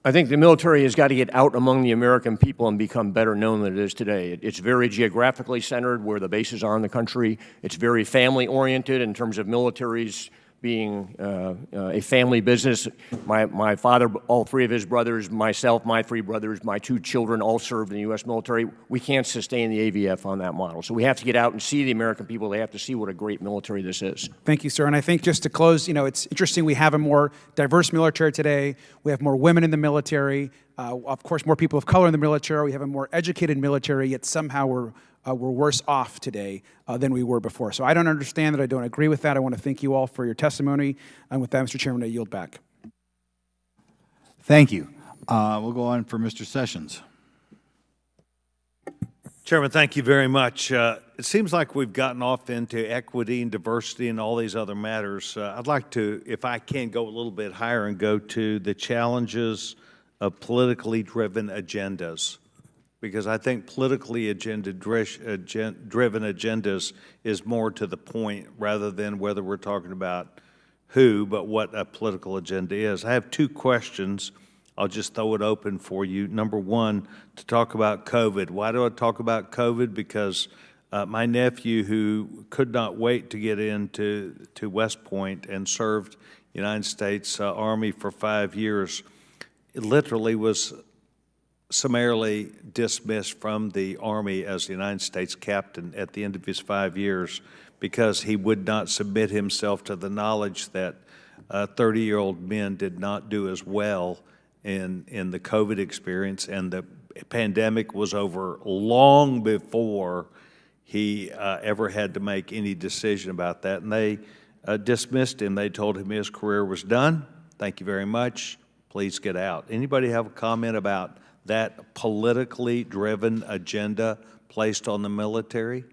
I think the military has got to get out among the American people and become better known than it is today. It's very geographically centered where the bases are in the country. It's very family-oriented in terms of militaries being a family business. My father, all three of his brothers, myself, my three brothers, my two children all served in the U.S. military. We can't sustain the AVF on that model. So we have to get out and see the American people. They have to see what a great military this is. Thank you, sir. And I think just to close, it's interesting we have a more diverse military today. We have more women in the military. Of course, more people of color in the military. We have a more educated military, yet somehow we're worse off today than we were before. So I don't understand that. I don't agree with that. I want to thank you all for your testimony. And with that, Mr. Chairman, I yield back. Thank you. We'll go on for Mr. Sessions. Chairman, thank you very much. It seems like we've gotten off into equity and diversity and all these other matters. I'd like to, if I can, go a little bit higher and go to the challenges of politically driven agendas, because I think politically driven agendas is more to the point rather than whether we're talking about who, but what a political agenda is. I have two questions. I'll just throw it open for you. Number one, to talk about COVID. Why do I talk about COVID? Because my nephew, who could not wait to get into West Point and served United States Army for 5 years, literally was summarily dismissed from the Army as the United States captain at the end of his 5 years because he would not submit himself to the knowledge that 30-year-old men did not do as well in the COVID experience, and the pandemic was over long before he ever had to make any decision about that. And they dismissed him. They told him his career was done. Thank you very much. Please get out. Anybody have a comment about that politically driven agenda placed on the military?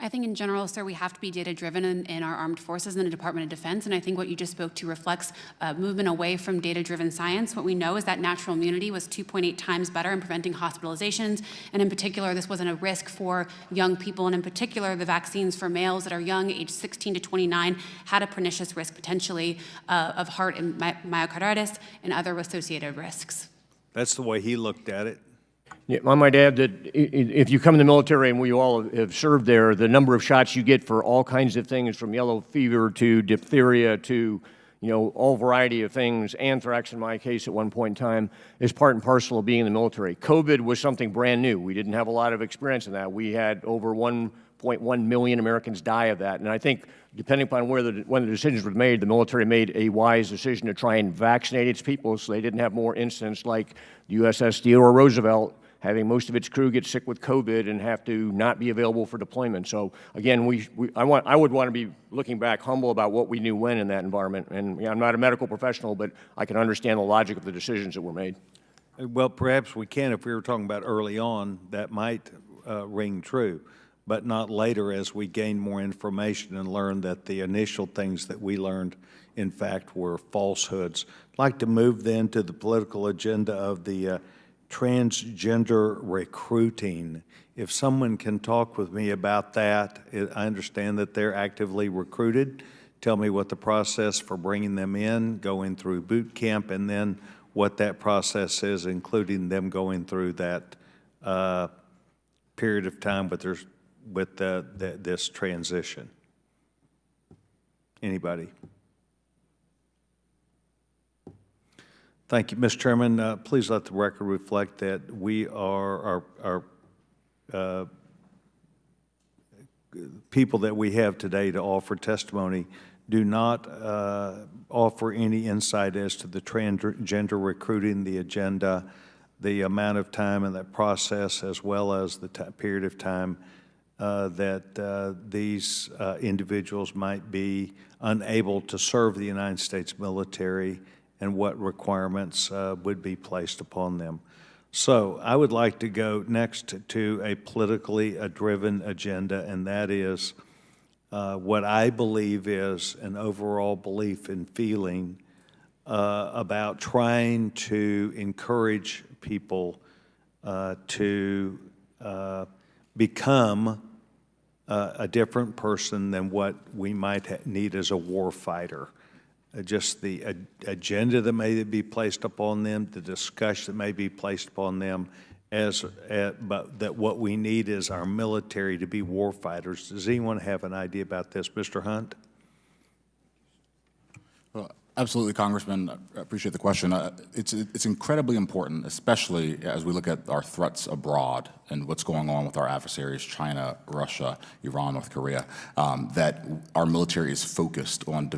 I think in general, sir, we have to be data-driven in our armed forces and the Department of Defense, and I think what you just spoke to reflects a movement away from data-driven science. What we know is that natural immunity was 2.8 times better in preventing hospitalizations, and in particular, this wasn't a risk for young people, and in particular, the vaccines for males that are young, aged 16 to 29, had a pernicious risk potentially of heart and myocarditis and other associated risks. That's the way he looked at it. Yeah, I might add that if you come in the military, and we all have served there, the number of shots you get for all kinds of things, from yellow fever to diphtheria to, all variety of things, anthrax in my case at one point in time, is part and parcel of being in the military. COVID was something brand new. We didn't have a lot of experience in that. We had over 1.1 million Americans die of that. And I think, depending upon when the decisions were made, the military made a wise decision to try and vaccinate its people so they didn't have more incidents like the USS Theodore Roosevelt having most of its crew get sick with COVID and have to not be available for deployment. So again, I would want to be looking back humble about what we knew when in that environment. And I'm not a medical professional, but I can understand the logic of the decisions that were made. Well, perhaps we can. If we were talking about early on, that might ring true, but not later as we gain more information and learn that the initial things that we learned, in fact, were falsehoods. I'd like to move then to the political agenda of the transgender recruiting. If someone can talk with me about that, I understand that they're actively recruited. Tell me what the process for bringing them in, going through boot camp, and then what that process is, including them going through that period of time with this transition. Anybody? Thank you, Mr. Chairman. Please let the record reflect that we are our people that we have today to offer testimony do not offer any insight as to the transgender recruiting, the agenda, the amount of time in that process, as well as the period of time that these individuals might be unable to serve the United States military and what requirements would be placed upon them. So I would like to go next to a politically driven agenda, and that is what I believe is an overall belief and feeling about trying to encourage people to become a different person than what we might need as a war fighter. Just the agenda that may be placed upon them, the discussion that may be placed upon them, but that what we need is our military to be war fighters. Does anyone have an idea about this? Mr. Hunt? Absolutely, Congressman. I appreciate the question. It's incredibly important, especially as we look at our threats abroad and what's going on with our adversaries, China, Russia, Iran, North Korea, that our military is focused on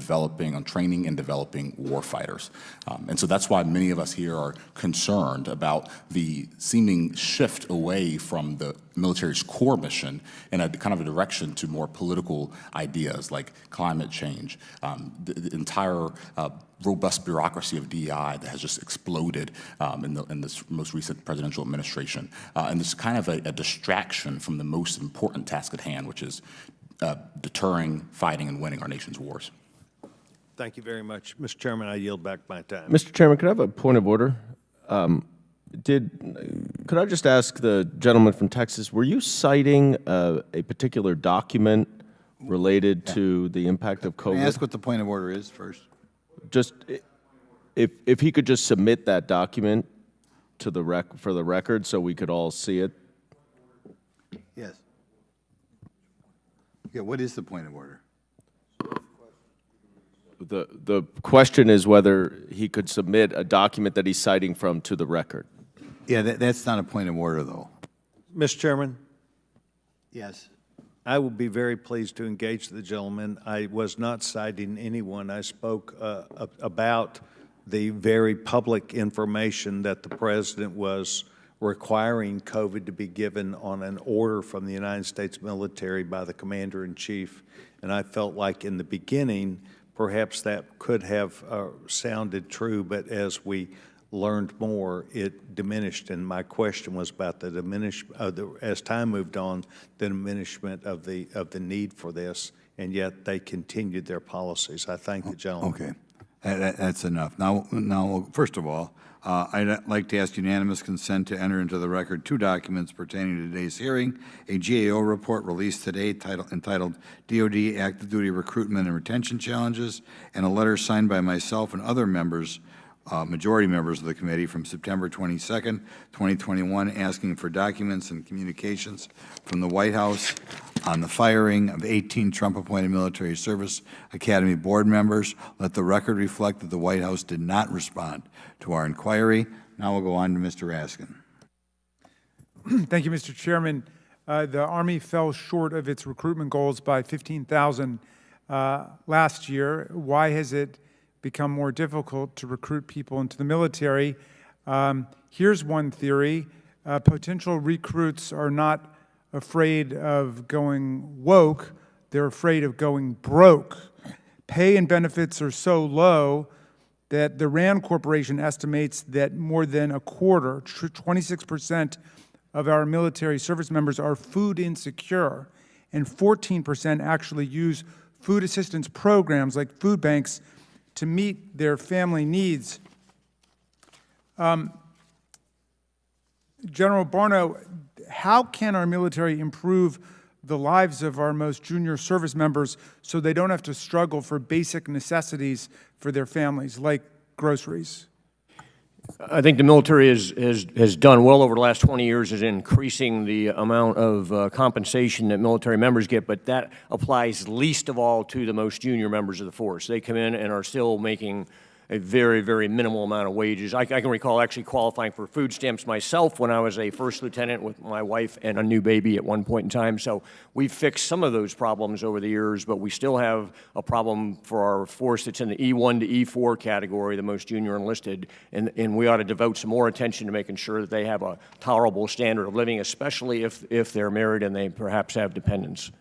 training and developing war fighters. And so that's why many of us here are concerned about the seeming shift away from the military's core mission in a kind of a direction to more political ideas like climate change, the entire robust bureaucracy of DEI that has just exploded in this most recent presidential administration. And this is kind of a distraction from the most important task at hand, which is deterring, fighting, and winning our nation's wars. Thank you very much. Mr. Chairman, I yield back my time. Mr. Chairman, could I have a point of order? Could I just ask the gentleman from Texas, were you citing a particular document related to the impact of COVID? May I ask what the point of order is first? Just if he could just submit that document to the for the record so we could all see it. Yes. Yeah, what is the point of order? The question is whether he could submit a document that he's citing from to the record. Yeah, that's not a point of order, though. Mr. Chairman, Yes. I will be very pleased to engage the gentleman. I was not citing anyone. I spoke about the very public information that the president was requiring COVID to be given on an order from the United States military by the commander-in-chief. And I felt like in the beginning, perhaps that could have sounded true, but as we learned more, it diminished. And my question was about the as time moved on, the diminishment of the need for this, and yet they continued their policies. I thank the gentleman. Okay, that's enough. Now, first of all, I'd like to ask unanimous consent to enter into the record two documents pertaining to today's hearing: a GAO report released today entitled DoD Active Duty Recruitment and Retention Challenges, and a letter signed by myself and other members, majority members of the committee, from September 22nd, 2021, asking for documents and communications from the White House on the firing of 18 Trump-appointed Military Service Academy board members. Let the record reflect that the White House did not respond to our inquiry. Now we'll go on to Mr. Raskin. Thank you, Mr. Chairman. The Army fell short of its recruitment goals by 15,000 last year. Why has it become more difficult to recruit people into the military? Here's one theory. Potential recruits are not afraid of going woke, they're afraid of going broke. Pay and benefits are so low that the RAND Corporation estimates that more than a quarter, 26% of our military service members are food insecure, and 14% actually use food assistance programs like food banks to meet their family needs. General Barno, how can our military improve the lives of our most junior service members so they don't have to struggle for basic necessities for their families, like groceries? I think the military has done well over the last 20 years in increasing the amount of compensation that military members get, but that applies least of all to the most junior members of the force. They come in and are still making a very, very minimal amount of wages. I can recall actually qualifying for food stamps myself when I was a first lieutenant with my wife and a new baby at one point in time. So we've fixed some of those problems over the years, but we still have a problem for our force that's in the E1 to E4 category, the most junior enlisted, and we ought to devote some more attention to making sure that they have a tolerable standard of living, especially if they're married and they perhaps have dependents.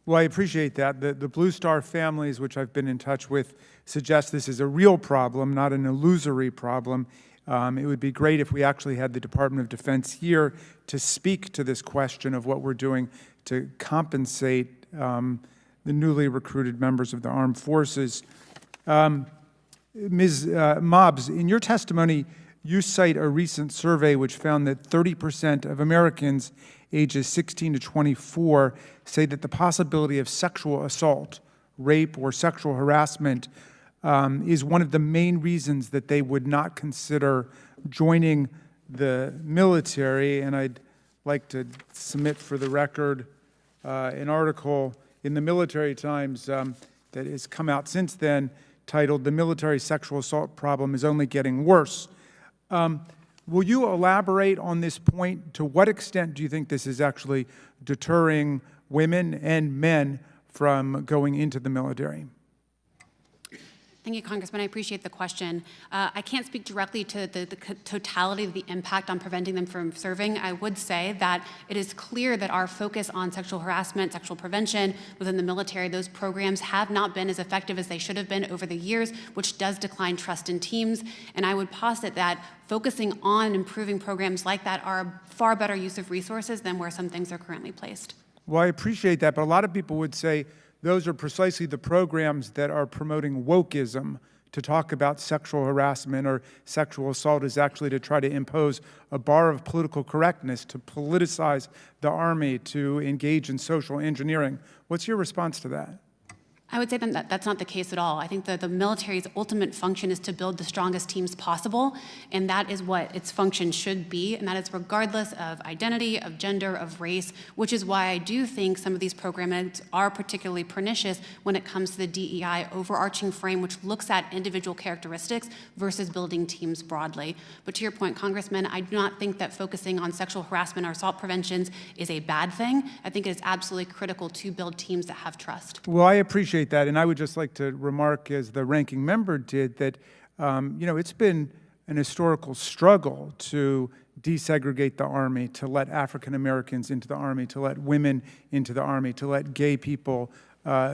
Well, I appreciate that. The Blue Star families, which I've been in touch with, suggest this is a real problem, not an illusory problem. It would be great if we actually had the Department of Defense here to speak to this question of what we're doing to compensate the newly recruited members of the armed forces. Ms. Mobbs, in your testimony, you cite a recent survey which found that 30% of Americans ages 16 to 24 say that the possibility of sexual assault, rape, or sexual harassment is one of the main reasons that they would not consider joining the military, and I'd like to submit for the record an article in the Military Times that has come out since then titled "The Military Sexual Assault Problem is Only Getting Worse." Will you elaborate on this point? To what extent do you think this is actually deterring women and men from going into the military? Thank you, Congressman. I appreciate the question. I can't speak directly to the totality of the impact on preventing them from serving. I would say that it is clear that our focus on sexual harassment, sexual prevention within the military, those programs have not been as effective as they should have been over the years, which does decline trust in teams. And I would posit that focusing on improving programs like that are a far better use of resources than where some things are currently placed. Well, I appreciate that, but a lot of people would say those are precisely the programs that are promoting wokeism. To talk about sexual harassment or sexual assault is actually to try to impose a bar of political correctness, to politicize the Army, to engage in social engineering. What's your response to that? I would say that that's not the case at all. I think that the military's ultimate function is to build the strongest teams possible, and that is what its function should be, and that is regardless of identity, of gender, of race, which is why I do think some of these programs are particularly pernicious when it comes to the DEI overarching frame, which looks at individual characteristics versus building teams broadly. But to your point, Congressman, I do not think that focusing on sexual harassment or assault preventions is a bad thing. I think it is absolutely critical to build teams that have trust. Well, I appreciate that, and I would just like to remark, as the ranking member did, that it's been an historical struggle to desegregate the Army, to let African Americans into the Army, to let women into the Army, to let gay people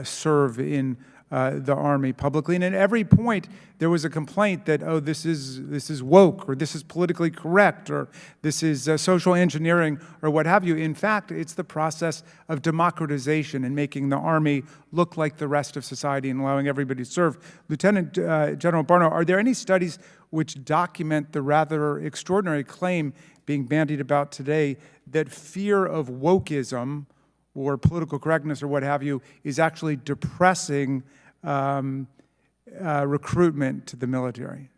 serve in the Army publicly. And at every point, there was a complaint that, oh, this is woke, or this is politically correct, or this is social engineering, or what have you. In fact, it's the process of democratization and making the Army look like the rest of society and allowing everybody to serve. Lieutenant General Barno, are there any studies which document the rather extraordinary claim being bandied about today that fear of wokeism or political correctness or what have you is actually depressing recruitment to the military?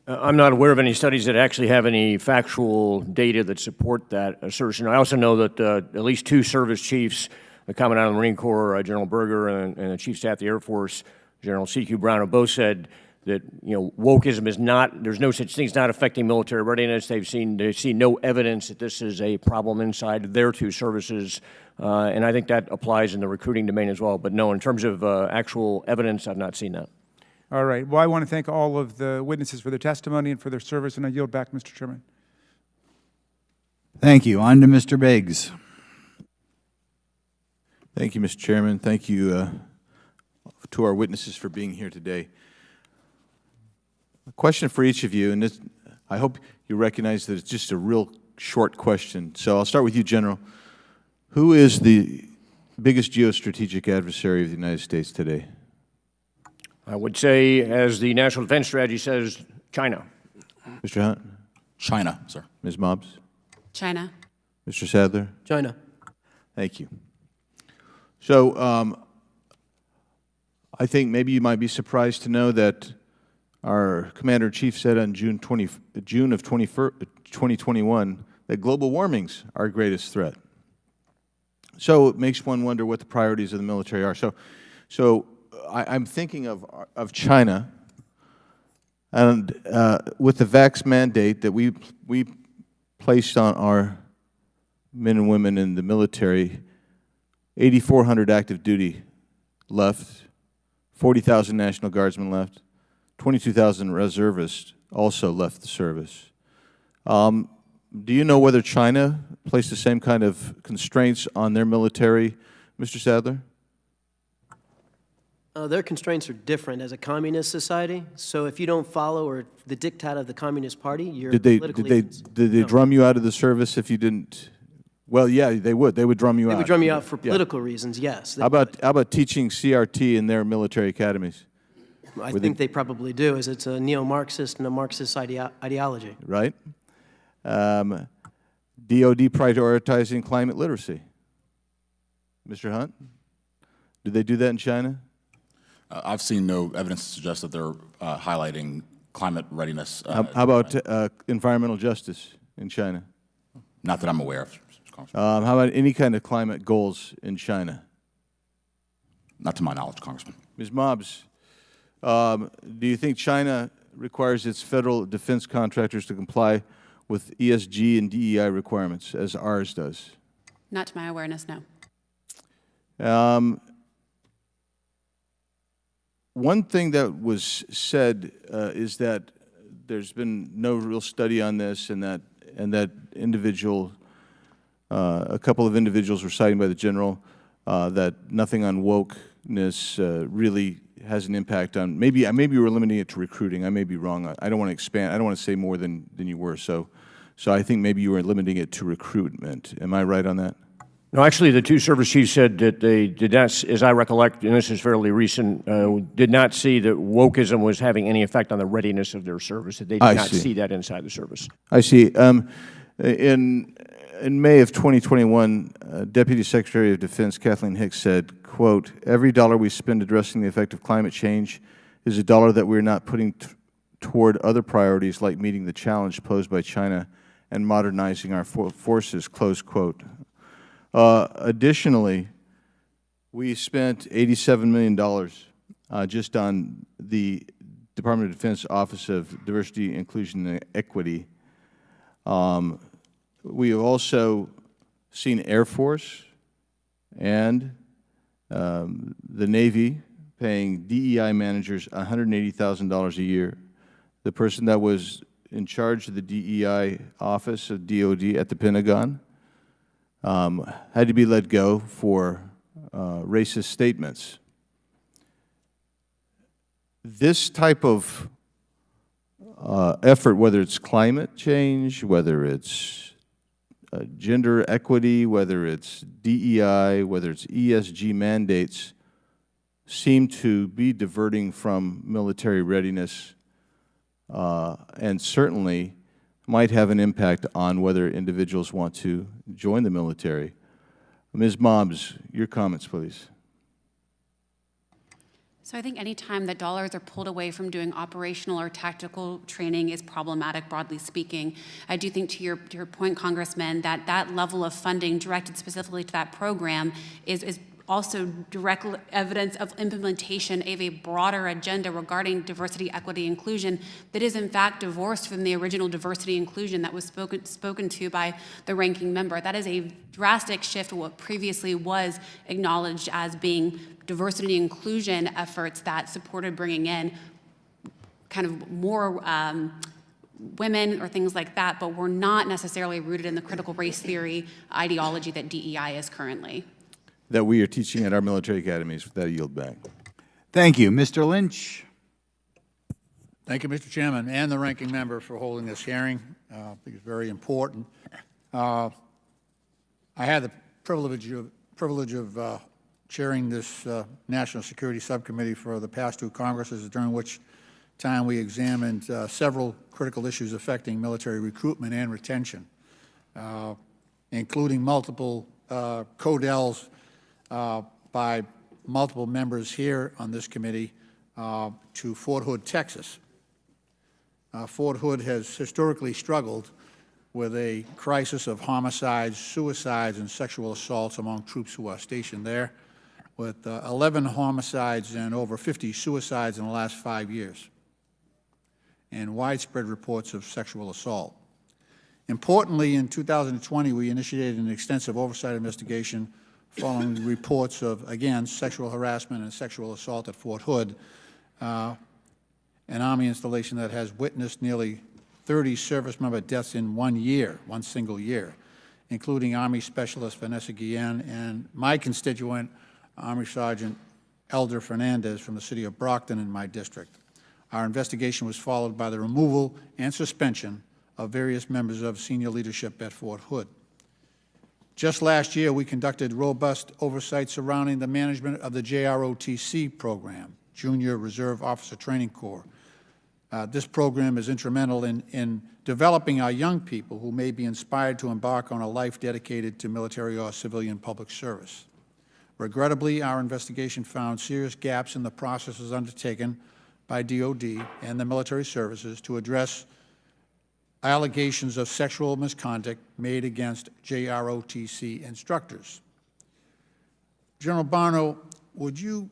I'm not aware of any studies that actually have any factual data that support that assertion. I also know that at least two service chiefs, the Commandant of the Marine Corps, General Berger, and the Chief of Staff of the Air Force, General C.Q. Brown, have both said that wokeism is not, there's no such thing as not affecting military readiness. They see no evidence that this is a problem inside their two services, and I think that applies in the recruiting domain as well. But no, in terms of actual evidence, I've not seen that. All right. Well, I want to thank all of the witnesses for their testimony and for their service, and I yield back, Mr. Chairman. Thank you. On to Mr. Biggs. Thank you, Mr. Chairman. Thank you to our witnesses for being here today. A question for each of you, and this, I hope you recognize that it's just a real short question. So I'll start with you, General. Who is the biggest geostrategic adversary of the United States today? I would say, as the National Defense Strategy says, China. Mr. Hunt? China, sir. Ms. Mobbs? China. Mr. Sadler? China. Thank you. So I think maybe you might be surprised to know that our Commander-in-Chief said on June of 2021 that global warming's our greatest threat. So it makes one wonder what the priorities of the military are. So I'm thinking of China, and with the vax mandate that we placed on our men and women in the military, 8,400 active duty left, 40,000 National Guardsmen left, 22,000 reservists also left the service. Do you know whether China placed the same kind of constraints on their military, Mr. Sadler? Their constraints are different as a communist society. So if you don't follow or the diktat of the Communist Party, you're politically... Did they drum you out of the service if you didn't? Well, yeah, they would. They would drum you out. They would drum you out for political reasons, yes. How about teaching CRT in their military academies? I think they probably do, as it's a neo-Marxist and a Marxist ideology. Right. DOD prioritizing climate literacy. Mr. Hunt, do they do that in China? I've seen no evidence to suggest that they're highlighting climate readiness. How about environmental justice in China? Not that I'm aware of, Congressman. How about any kind of climate goals in China? Not to my knowledge, Congressman. Ms. Mobbs, do you think China requires its federal defense contractors to comply with ESG and DEI requirements, as ours does? Not to my awareness, no. One thing that was said is that there's been no real study on this, and that individual, a couple of individuals were cited by the general that nothing on wokeness really has an impact on. Maybe you were limiting it to recruiting. I may be wrong. I don't want to expand. I don't want to say more than you were. So I think maybe you were limiting it to recruitment. Am I right on that? No, actually, the two service chiefs said that they did not, as I recollect, and this is fairly recent, did not see that wokeism was having any effect on the readiness of their service, that they did not see that inside the service. I see. In May of 2021, Deputy Secretary of Defense Kathleen Hicks said, quote, "Every dollar we spend addressing the effect of climate change is a dollar that we're not putting toward other priorities like meeting the challenge posed by China and modernizing our forces," close quote. Additionally, we spent $87 million just on the Department of Defense Office of Diversity, Inclusion, and Equity. We have also seen Air Force and the Navy paying DEI managers $180,000 a year. The person that was in charge of the DEI office of DOD at the Pentagon had to be let go for racist statements. This type of effort, whether it's climate change, whether it's gender equity, whether it's DEI, whether it's ESG mandates, seem to be diverting from military readiness and certainly might have an impact on whether individuals want to join the military. Ms. Mobbs, your comments, please. So I think any time that dollars are pulled away from doing operational or tactical training is problematic, broadly speaking. I do think, to your point, Congressman, that level of funding directed specifically to that program is also direct evidence of implementation of a broader agenda regarding diversity, equity, inclusion that is in fact divorced from the original diversity inclusion that was spoken to by the ranking member. That is a drastic shift of what previously was acknowledged as being diversity inclusion efforts that supported bringing in kind of more women or things like that, but were not necessarily rooted in the critical race theory ideology that DEI is currently. That we are teaching at our military academies. With that, I yield back. Thank you. Mr. Lynch. Thank you, Mr. Chairman, and the ranking member for holding this hearing. I think it's very important. I had the privilege of chairing this National Security Subcommittee for the past two Congresses, during which time we examined several critical issues affecting military recruitment and retention, including multiple codels by multiple members here on this committee to Fort Hood, Texas. Fort Hood has historically struggled with a crisis of homicides, suicides, and sexual assaults among troops who are stationed there, with 11 homicides and over 50 suicides in the last 5 years, and widespread reports of sexual assault. Importantly, in 2020, we initiated an extensive oversight investigation following reports of, again, sexual harassment and sexual assault at Fort Hood, an Army installation that has witnessed nearly 30 service member deaths in 1 year, one single year, including Army Specialist Vanessa Guillen and my constituent, Army Sergeant Elder Fernandez from the city of Brockton in my district. Our investigation was followed by the removal and suspension of various members of senior leadership at Fort Hood. Just last year, we conducted robust oversight surrounding the management of the JROTC program, Junior Reserve Officer Training Corps. This program is instrumental in developing our young people who may be inspired to embark on a life dedicated to military or civilian public service. Regrettably, our investigation found serious gaps in the processes undertaken by DOD and the military services to address allegations of sexual misconduct made against JROTC instructors. General Barno, would you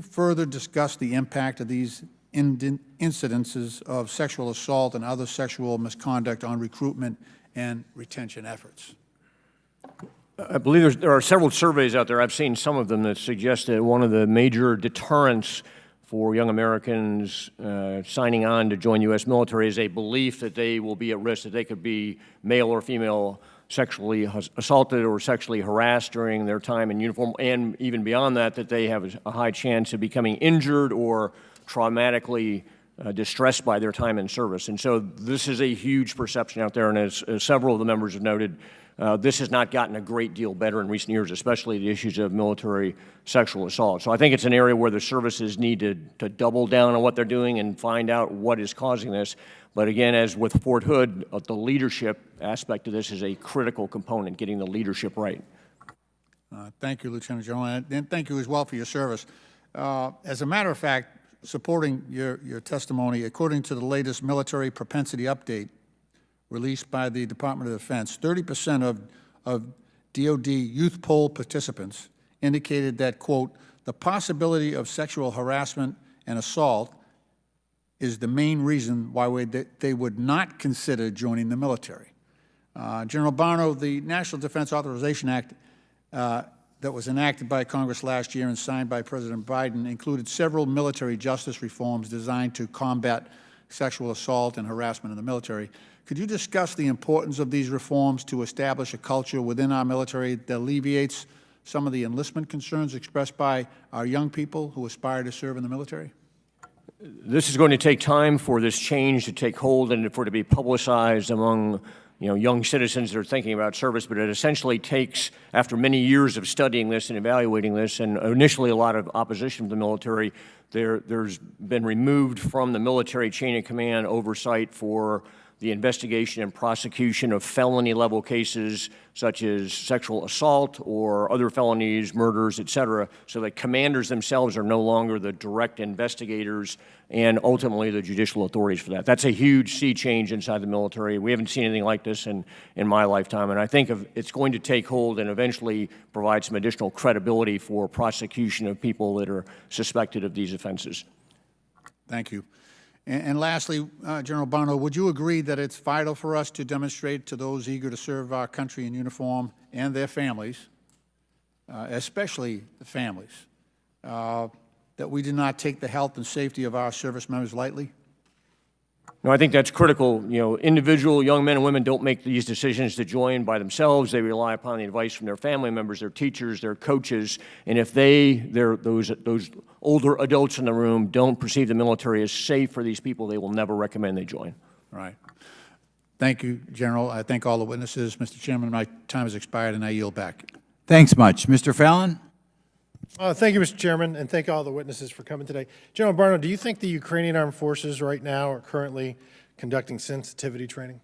further discuss the impact of these incidences of sexual assault and other sexual misconduct on recruitment and retention efforts? I believe there are several surveys out there. I've seen some of them that suggest that one of the major deterrents for young Americans signing on to join U.S. military is a belief that they will be at risk, that they could be male or female sexually assaulted or sexually harassed during their time in uniform, and even beyond that, that they have a high chance of becoming injured or traumatically distressed by their time in service. And so this is a huge perception out there, and as several of the members have noted, this has not gotten a great deal better in recent years, especially the issues of military sexual assault. So I think it's an area where the services need to double down on what they're doing and find out what is causing this. But again, as with Fort Hood, the leadership aspect of this is a critical component, getting the leadership right. Thank you, Lieutenant General, and thank you as well for your service. As a matter of fact, supporting your testimony, according to the latest military propensity update released by the Department of Defense, 30% of DOD youth poll participants indicated that, quote, the possibility of sexual harassment and assault is the main reason why they would not consider joining the military. General Barno, the National Defense Authorization Act that was enacted by Congress last year and signed by President Biden included several military justice reforms designed to combat sexual assault and harassment in the military. Could you discuss the importance of these reforms to establish a culture within our military that alleviates some of the enlistment concerns expressed by our young people who aspire to serve in the military? This is going to take time for this change to take hold and for it to be publicized among young citizens that are thinking about service, but it essentially takes, after many years of studying this and evaluating this, and initially a lot of opposition from the military, there's been removed from the military chain of command oversight for the investigation and prosecution of felony-level cases such as sexual assault or other felonies, murders, et cetera, so that commanders themselves are no longer the direct investigators and ultimately the judicial authorities for that. That's a huge sea change inside the military. We haven't seen anything like this in my lifetime, and I think it's going to take hold and eventually provide some additional credibility for prosecution of people that are suspected of these offenses. Thank you. And lastly, General Barno, would you agree that it's vital for us to demonstrate to those eager to serve our country in uniform and their families, especially the families, that we do not take the health and safety of our service members lightly? No, I think that's critical. Individual young men and women don't make these decisions to join by themselves. They rely upon the advice from their family members, their teachers, their coaches, and if those older adults in the room don't perceive the military as safe for these people, they will never recommend they join. Right. Thank you, General. I thank all the witnesses. Mr. Chairman, my time has expired, and I yield back. Thanks much. Mr. Fallon? Thank you, Mr. Chairman, and thank all the witnesses for coming today. General Barno, do you think the Ukrainian armed forces right now are currently conducting sensitivity training?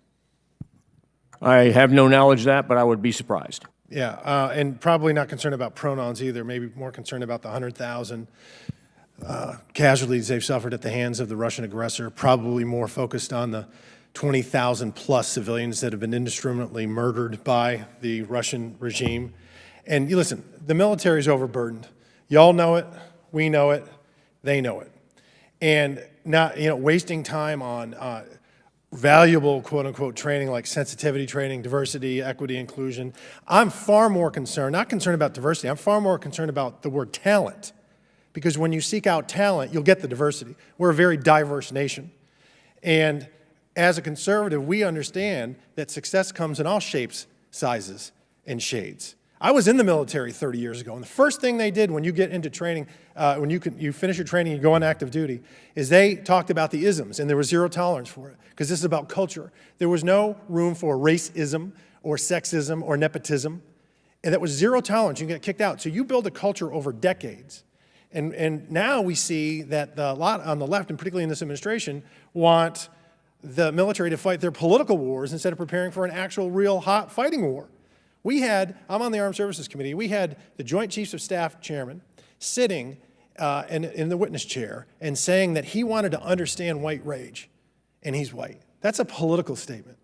I have no knowledge of that, but I would be surprised. Yeah, and probably not concerned about pronouns either, maybe more concerned about the 100,000 casualties they've suffered at the hands of the Russian aggressor, probably more focused on the 20,000 plus civilians that have been indiscriminately murdered by the Russian regime. And you listen, the military is overburdened. Y'all know it, we know it, they know it. And not, wasting time on valuable, quote unquote, training like sensitivity training, diversity, equity, inclusion. I'm far more concerned, not concerned about diversity, I'm far more concerned about the word talent. Because when you seek out talent, you'll get the diversity. We're a very diverse nation. And as a conservative, we understand that success comes in all shapes, sizes, and shades. I was in the military 30 years ago, and the first thing they did when you get into training, when you finish your training and go on active duty, is they talked about the isms, and there was zero tolerance for it, because this is about culture. There was no room for racism or sexism or nepotism, and that was zero tolerance. You get kicked out. So you build a culture over decades. And now we see that a lot on the left, and particularly in this administration, want the military to fight their political wars instead of preparing for an actual, real, hot fighting war. I'm on the Armed Services Committee, we had the Joint Chiefs of Staff chairman sitting in the witness chair and saying that he wanted to understand white rage, and he's white. That's a political statement.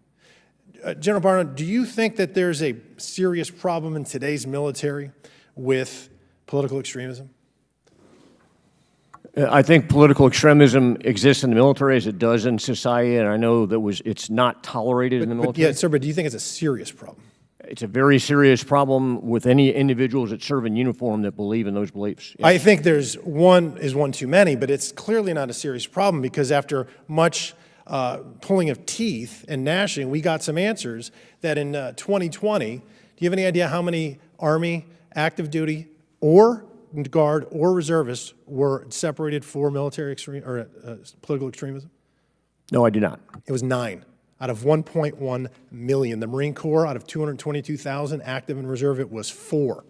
General Barno, do you think that there's a serious problem in today's military with political extremism? I think political extremism exists in the military as it does in society, and I know that it's not tolerated in the military. Yeah, sir, but do you think it's a serious problem? It's a very serious problem with any individuals that serve in uniform that believe in those beliefs. Yes. I think there's one too many, but it's clearly not a serious problem because after much pulling of teeth and gnashing, we got some answers that in 2020, do you have any idea how many Army, active duty, or Guard or reservists were separated for military political extremism? No, I do not. It was 9 out of 1.1 million. The Marine Corps, out of 222,000 active and reserve, it was 4.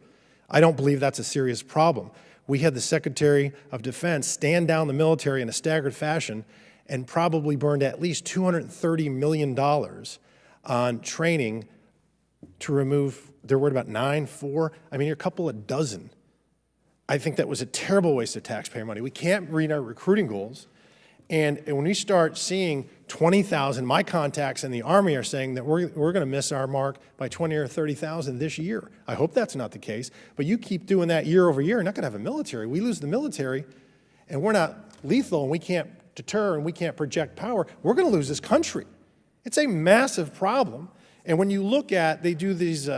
I don't believe that's a serious problem. We had the Secretary of Defense stand down the military in a staggered fashion and probably burned at least $230 million on training to remove, they're worried about 9, 4, I mean, you're a couple of dozen. I think that was a terrible waste of taxpayer money. We can't read our recruiting goals. And when we start seeing 20,000, my contacts in the Army are saying that we're going to miss our mark by 20 or 30,000 this year. I hope that's not the case. But you keep doing that year over year, you're not going to have a military. We lose the military, and we're not lethal, and we can't deter, and we can't project power. We're going to lose this country. It's a massive problem. And when you look at, they do these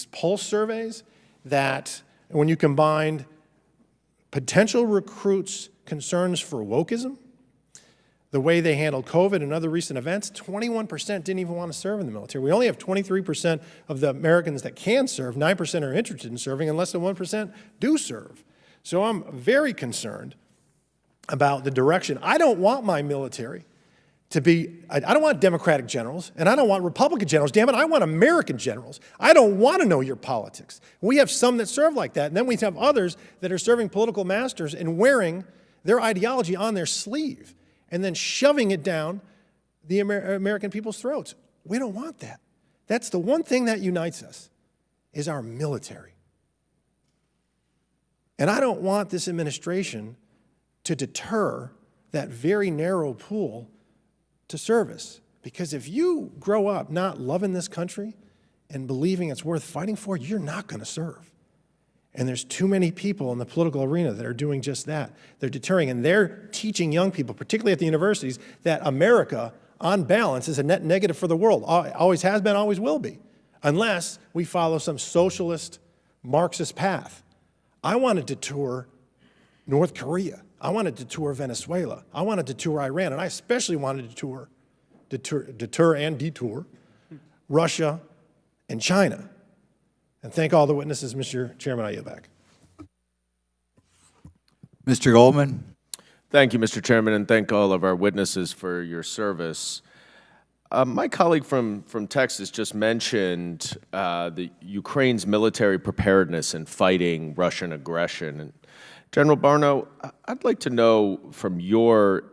pulse surveys that, when you combined potential recruits' concerns for wokeism, the way they handled COVID and other recent events, 21% didn't even want to serve in the military. We only have 23% of the Americans that can serve, 9% are interested in serving, and less than 1% do serve. So I'm very concerned about the direction. I don't want my military to be, I don't want Democratic generals, and I don't want Republican generals. Damn it, I want American generals. I don't want to know your politics. We have some that serve like that, and then we have others that are serving political masters and wearing their ideology on their sleeve and then shoving it down the American people's throats. We don't want that. That's the one thing that unites us, is our military. And I don't want this administration to deter that very narrow pool to service. Because if you grow up not loving this country and believing it's worth fighting for, you're not going to serve. And there's too many people in the political arena that are doing just that. They're deterring, and they're teaching young people, particularly at the universities, that America, on balance, is a net negative for the world. Always has been, always will be, unless we follow some socialist, Marxist path. I wanted to tour North Korea. I wanted to tour Venezuela. I wanted to tour Iran, and I especially wanted to detour Russia and China. And thank all the witnesses, Mr. Chairman. I yield back. Mr. Goldman. Thank you, Mr. Chairman, and thank all of our witnesses for your service. My colleague from Texas just mentioned the Ukraine's military preparedness in fighting Russian aggression. And General Barno, I'd like to know from your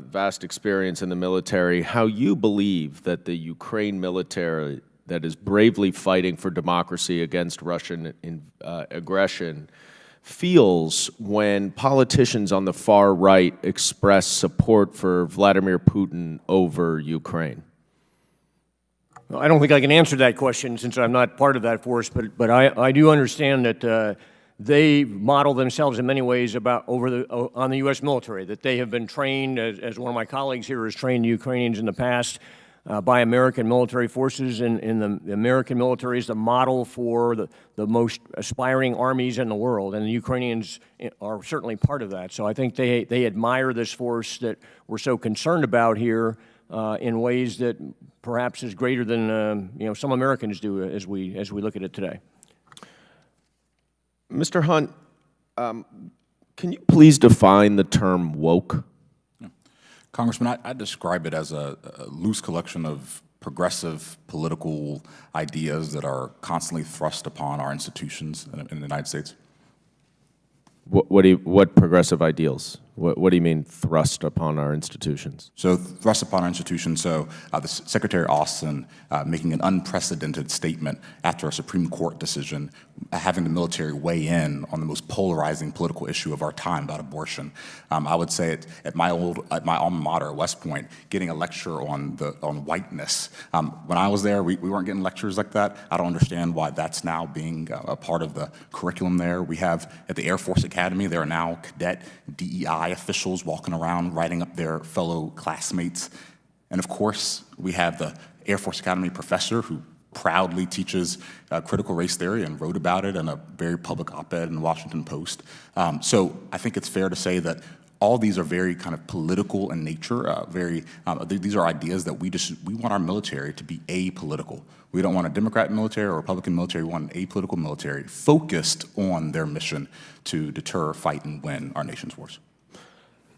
vast experience in the military how you believe that the Ukraine military that is bravely fighting for democracy against Russian aggression feels when politicians on the far right express support for Vladimir Putin over Ukraine. Well, I don't think I can answer that question since I'm not part of that force, but I do understand that they model themselves in many ways on the U.S. military, that they have been trained, as one of my colleagues here has trained the Ukrainians in the past, by American military forces, and the American military is the model for the most aspiring armies in the world, and the Ukrainians are certainly part of that. So I think they admire this force that we're so concerned about here in ways that perhaps is greater than some Americans do as we look at it today. Mr. Hunt, can you please define the term woke? Congressman, I describe it as a loose collection of progressive political ideas that are constantly thrust upon our institutions in the United States. What progressive ideals? What do you mean thrust upon our institutions? So thrust upon our institution, so the Secretary Austin making an unprecedented statement after a Supreme Court decision, having the military weigh in on the most polarizing political issue of our time about abortion. I would say at my alma mater, West Point, getting a lecture on whiteness. When I was there, we weren't getting lectures like that. I don't understand why that's now being a part of the curriculum there. We have at the Air Force Academy, there are now cadet DEI officials walking around writing up their fellow classmates. And of course, we have the Air Force Academy professor who proudly teaches critical race theory and wrote about it in a very public op-ed in the Washington Post. So I think it's fair to say that all these are very kind of political in nature, these are ideas that we want our military to be apolitical. We don't want a Democrat military or Republican military, we want an apolitical military focused on their mission to deter, fight, and win our nation's wars.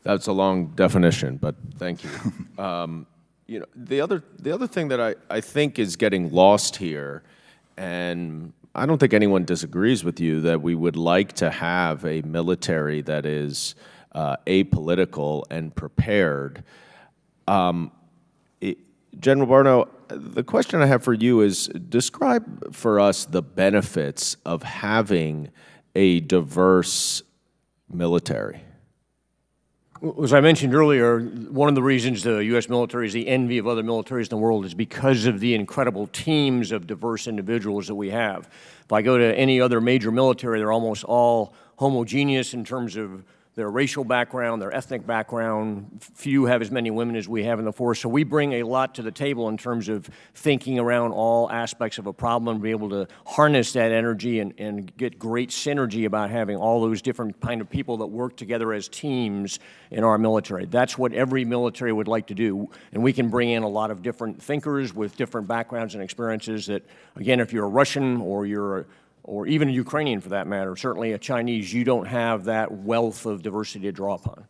That's a long definition, but thank you. You know, the other thing that I think is getting lost here, and I don't think anyone disagrees with you, that we would like to have a military that is apolitical and prepared. General Barno, the question I have for you is, describe for us the benefits of having a diverse military. As I mentioned earlier, one of the reasons the U.S. military is the envy of other militaries in the world is because of the incredible teams of diverse individuals that we have. If I go to any other major military, they're almost all homogeneous in terms of their racial background, their ethnic background. Few have as many women as we have in the force. So we bring a lot to the table in terms of thinking around all aspects of a problem and be able to harness that energy and get great synergy about having all those different kind of people that work together as teams in our military. That's what every military would like to do. And we can bring in a lot of different thinkers with different backgrounds and experiences that, again, if you're a Russian or even a Ukrainian for that matter, certainly a Chinese, you don't have that wealth of diversity to draw upon.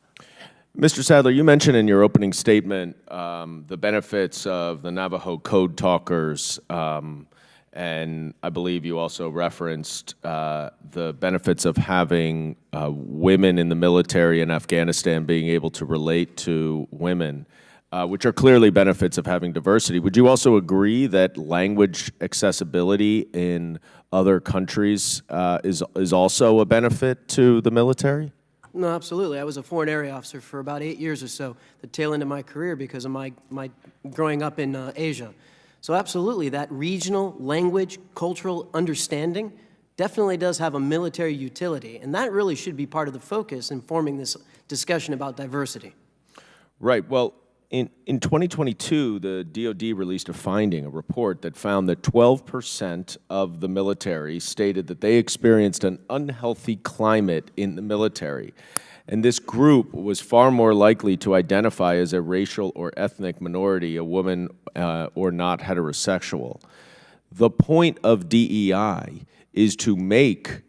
Mr. Sadler, you mentioned in your opening statement the benefits of the Navajo code talkers, and I believe you also referenced the benefits of having women in the military in Afghanistan being able to relate to women, which are clearly benefits of having diversity. Would you also agree that language accessibility in other countries is also a benefit to the military? No, absolutely. I was a foreign area officer for about 8 years or so, the tail end of my career because of my growing up in Asia. So absolutely, that regional language, cultural understanding definitely does have a military utility, and that really should be part of the focus in forming this discussion about diversity. Right. Well, in 2022, the DoD released a report that found that 12% of the military stated that they experienced an unhealthy climate in the military. And this group was far more likely to identify as a racial or ethnic minority, a woman, or not heterosexual. The point of DEI is to make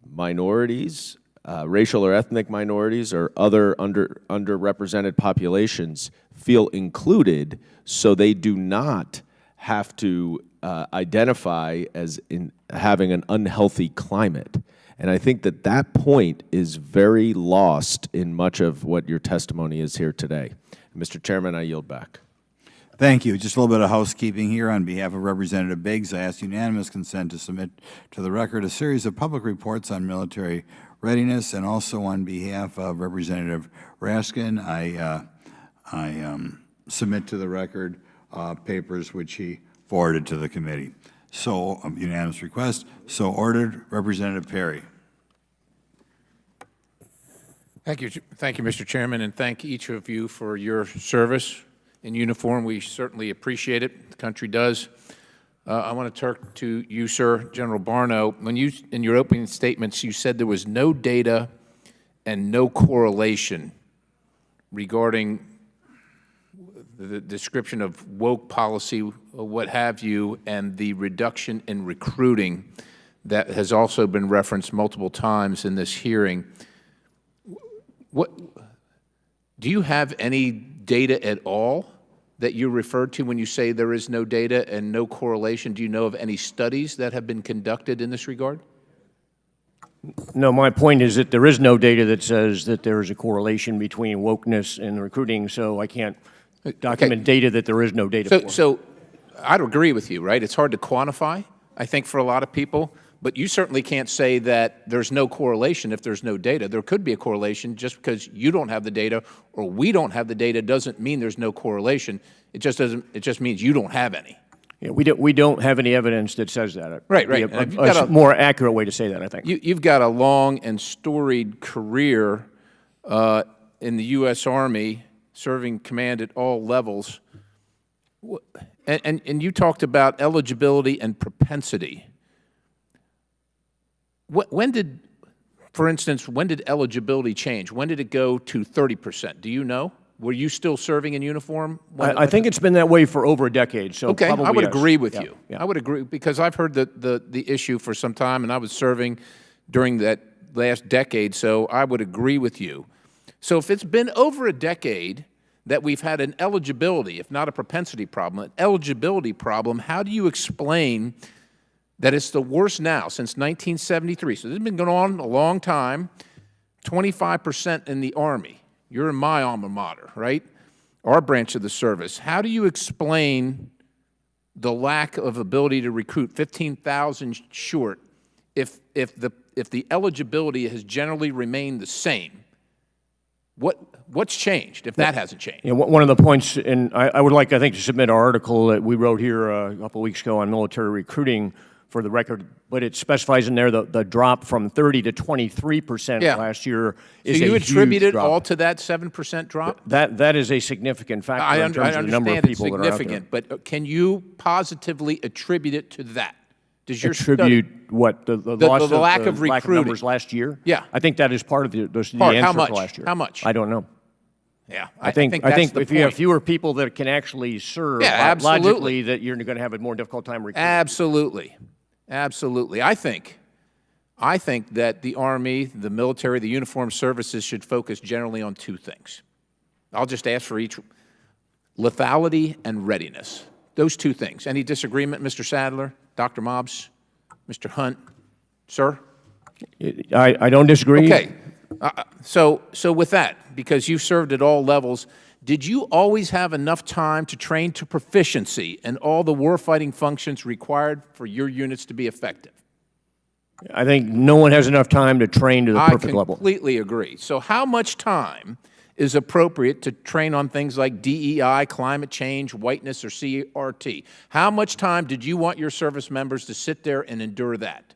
minorities, racial or ethnic minorities, or other underrepresented populations feel included, so they do not have to identify as in having an unhealthy climate. And I think that that point is very lost in much of what your testimony is here today. Mr. Chairman, I yield back. Thank you. Just a little bit of housekeeping here. On behalf of Representative Biggs, I ask unanimous consent to submit to the record a series of public reports on military readiness, and also on behalf of Representative Raskin, I submit to the record papers which he forwarded to the committee. So, unanimous request. So ordered. Representative Perry. Thank you, Mr. Chairman, and thank each of you for your service in uniform. We certainly appreciate it. The country does. I want to turn to you, sir, General Barno. When you, in your opening statements, you said there was no data and no correlation regarding the description of woke policy, what have you, and the reduction in recruiting that has also been referenced multiple times in this hearing. What, do you have any data at all that you referred to when you say there is no data and no correlation? Do you know of any studies that have been conducted in this regard? No, my point is that there is no data that says that there is a correlation between wokeness and recruiting, so I can't document data that there is no data for. So I'd agree with you, right? It's hard to quantify, I think, for a lot of people, but you certainly can't say that there's no correlation if there's no data. There could be a correlation. Just because you don't have the data or we don't have the data doesn't mean there's no correlation. It just means you don't have any. Yeah, we don't have any evidence that says that. Right. A more accurate way to say that, I think. You've got a long and storied career in the U.S. Army, serving command at all levels. And you talked about eligibility and propensity. When did, for instance, when did eligibility change? When did it go to 30%? Do you know? Were you still serving in uniform? I think it's been that way for over a decade, so okay, probably I would yes. agree with Yeah, you. yeah. I would agree, because I've heard the issue for some time, and I was serving during that last decade, so I would agree with you. So if it's been over a decade that we've had an eligibility, if not a propensity problem, an eligibility problem, how do you explain that it's the worst now since 1973? So this has been going on a long time, 25% in the Army. You're in my alma mater, right? Our branch of the service. How do you explain the lack of ability to recruit 15,000 short if the eligibility has generally remained the same? What's changed if that hasn't changed? Yeah, one of the points, and I would like, I think, to submit our article that we wrote here a couple of weeks ago on military recruiting for the record, but it specifies in there the drop from 30 to 23% last year is a huge drop. So you attribute it all to that 7% drop? That is a significant factor in terms of the number of people that are out there. I understand it's significant, but can you positively attribute it to that? Does your attribute what? The loss the lack of lack of recruiting numbers last year? Yeah. I think that is part of the answer How much? for last year. How much? I don't know. Yeah, I think that's the if you have point. fewer people that can actually serve, absolutely. logically, that you're going to have a more difficult time recruiting. Absolutely. Absolutely. I think that the Army, the military, the uniformed services should focus generally on two things. I'll just ask for each: lethality and readiness. Those two things. Any disagreement, Mr. Sadler, Dr. Mobbs, Mr. Hunt? Sir? I don't disagree. Okay. So with that, because you've served at all levels, did you always have enough time to train to proficiency in all the warfighting functions required for your units to be effective? I think no one has enough time to train to the perfect level. I completely agree. So how much time is appropriate to train on things like DEI, climate change, whiteness, or CRT? How much time did you want your service members to sit there and endure that?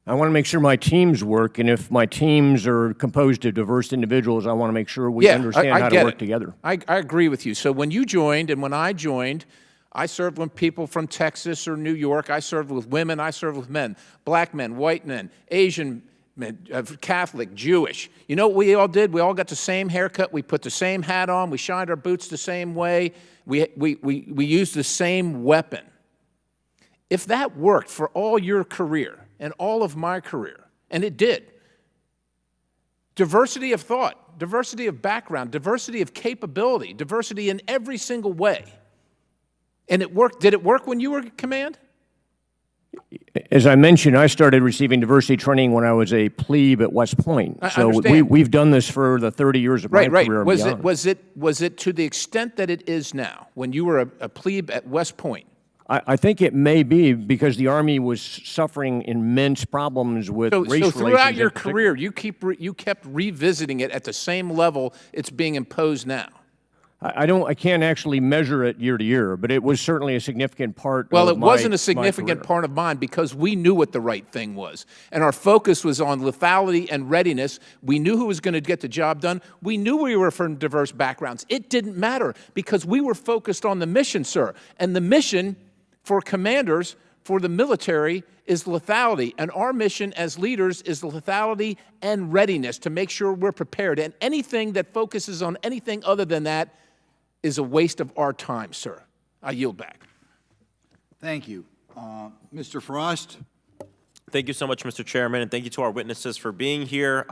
I want to make sure my teams work, and if my teams are composed of diverse individuals, I want to make sure we understand how to work together. I agree with you. So when you joined and when I joined, I served with people from Texas or New York. I served with women. I served with men, black men, white men, Asian men, Catholic, Jewish. You know what we all did? We all got the same haircut. We put the same hat on. We shined our boots the same way. We used the same weapon. If that worked for all your career, and all of my career, and it did. Diversity of thought, diversity of background, diversity of capability, diversity in every single way. And it worked. Did it work when you were at command? As I mentioned, I started receiving diversity training when I was a plebe at West Point. So we've done this for the 30 years of my career and beyond. Was it to the extent that it is now, when you were a plebe at West Point? I think it may be because the Army was suffering immense problems with race relations. So throughout your career, you kept revisiting it at the same level it's being imposed now. I can't actually measure it year to year, but it was certainly a significant part. Well, of it wasn't a my significant career. part of mine because we knew what the right thing was, and our focus was on lethality and readiness. We knew who was going to get the job done. We knew we were from diverse backgrounds. It didn't matter because we were focused on the mission, sir, and the mission for commanders, for the military, is lethality. And our mission as leaders is lethality and readiness to make sure we're prepared. And anything that focuses on anything other than that is a waste of our time, sir. I yield back. Thank you. Mr. Frost? Thank you so much, Mr. Chairman, and thank you to our witnesses for being here.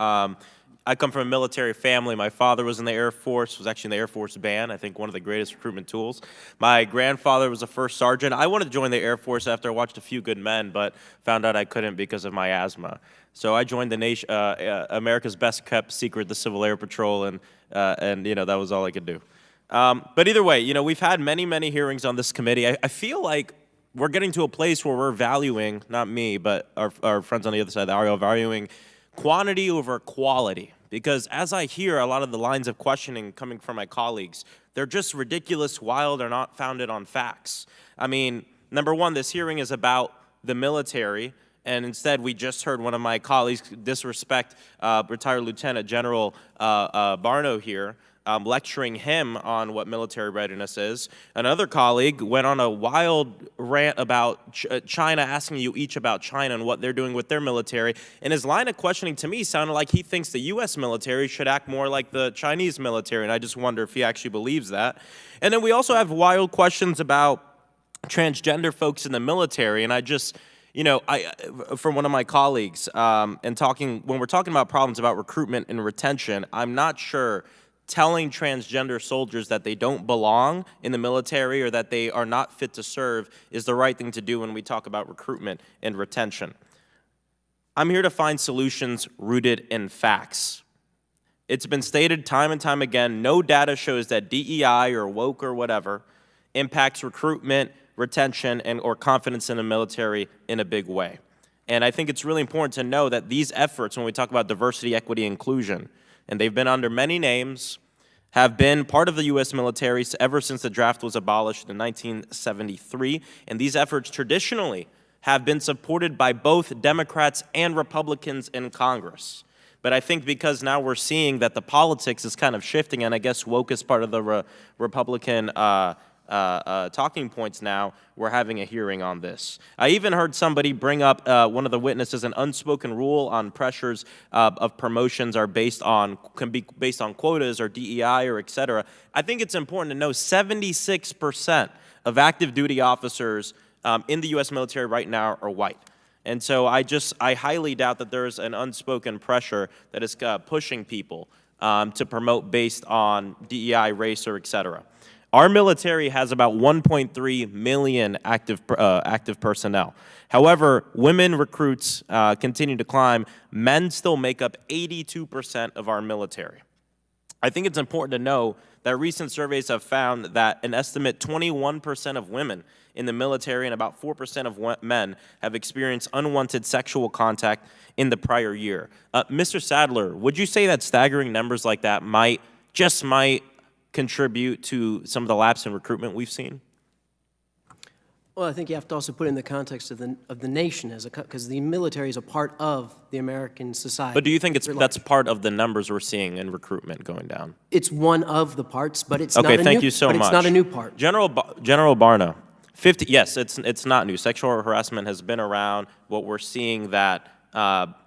I come from a military family. My father was in the Air Force, was actually in the Air Force Band, I think one of the greatest recruitment tools. My grandfather was a first sergeant. I wanted to join the Air Force after I watched A Few Good Men, but found out I couldn't because of my asthma. So I joined the nation, America's best kept secret, the Civil Air Patrol, and that was all I could do. But either way, we've had many, many hearings on this committee. I feel like we're getting to a place where we're valuing, not me, but our friends on the other side are valuing quantity over quality. Because as I hear a lot of the lines of questioning coming from my colleagues, they're just ridiculous, wild, or not founded on facts. I mean, number one, this hearing is about the military, and instead we just heard one of my colleagues disrespect retired Lieutenant General Barno here, lecturing him on what military readiness is. Another colleague went on a wild rant about China, asking you each about China and what they're doing with their military. And his line of questioning to me sounded like he thinks the U.S. military should act more like the Chinese military, and I just wonder if he actually believes that. And then we also have wild questions about transgender folks in the military, and I just, from one of my colleagues, when we're talking about problems about recruitment and retention, I'm not sure telling transgender soldiers that they don't belong in the military or that they are not fit to serve is the right thing to do when we talk about recruitment and retention. I'm here to find solutions rooted in facts. It's been stated time and time again, no data shows that DEI or woke or whatever impacts recruitment, retention, or confidence in the military in a big way. And I think it's really important to know that these efforts, when we talk about diversity, equity, inclusion, and they've been under many names, have been part of the U.S. military ever since the draft was abolished in 1973. And these efforts traditionally have been supported by both Democrats and Republicans in Congress. But I think because now we're seeing that the politics is kind of shifting, and I guess woke is part of the Republican talking points now, we're having a hearing on this. I even heard somebody bring up, one of the witnesses, an unspoken rule on pressures of promotions can be based on quotas or DEI or et cetera. I think it's important to know 76% of active duty officers in the U.S. military right now are white. And so I highly doubt that there's an unspoken pressure that is pushing people to promote based on DEI, race, or et cetera. Our military has about 1.3 million active personnel. However, women recruits continue to climb. Men still make up 82% of our military. I think it's important to know that recent surveys have found that an estimate 21% of women in the military and about 4% of men have experienced unwanted sexual contact in the prior year. Mr. Sadler, would you say that staggering numbers like that might contribute to some of the lapse in recruitment we've seen? Well, I think you have to also put it in the context of the nation, because the military is a part of the American society. But do you think that's part of the numbers we're seeing in recruitment going down? It's one of the parts, but it's okay. Thank you so much. It's not a new part. General Barno, 50. Yes, it's not new. Sexual harassment has been around. What we're seeing that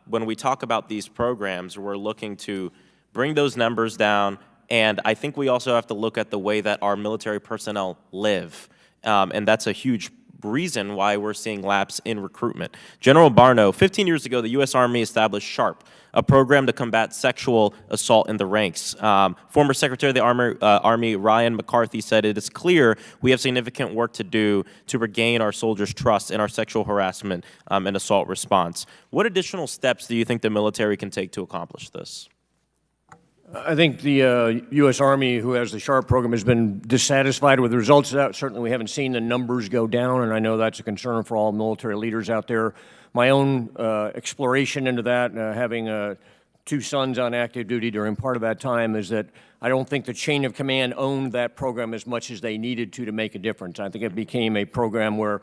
when we talk about these programs, we're looking to bring those numbers down. And I think we also have to look at the way that our military personnel live. And that's a huge reason why we're seeing lapse in recruitment. General Barno, 15 years ago, the U.S. Army established SHARP, a program to combat sexual assault in the ranks. Former Secretary of the Army Ryan McCarthy said, "It is clear we have significant work to do to regain our soldiers' trust in our sexual harassment and assault response." What additional steps do you think the military can take to accomplish this? I think the U.S. Army, who has the SHARP program, has been dissatisfied with the results of that. Certainly, we haven't seen the numbers go down, and I know that's a concern for all military leaders out there. My own exploration into that, having 2 sons on active duty during part of that time, is that I don't think the chain of command owned that program as much as they needed to make a difference. I think it became a program where,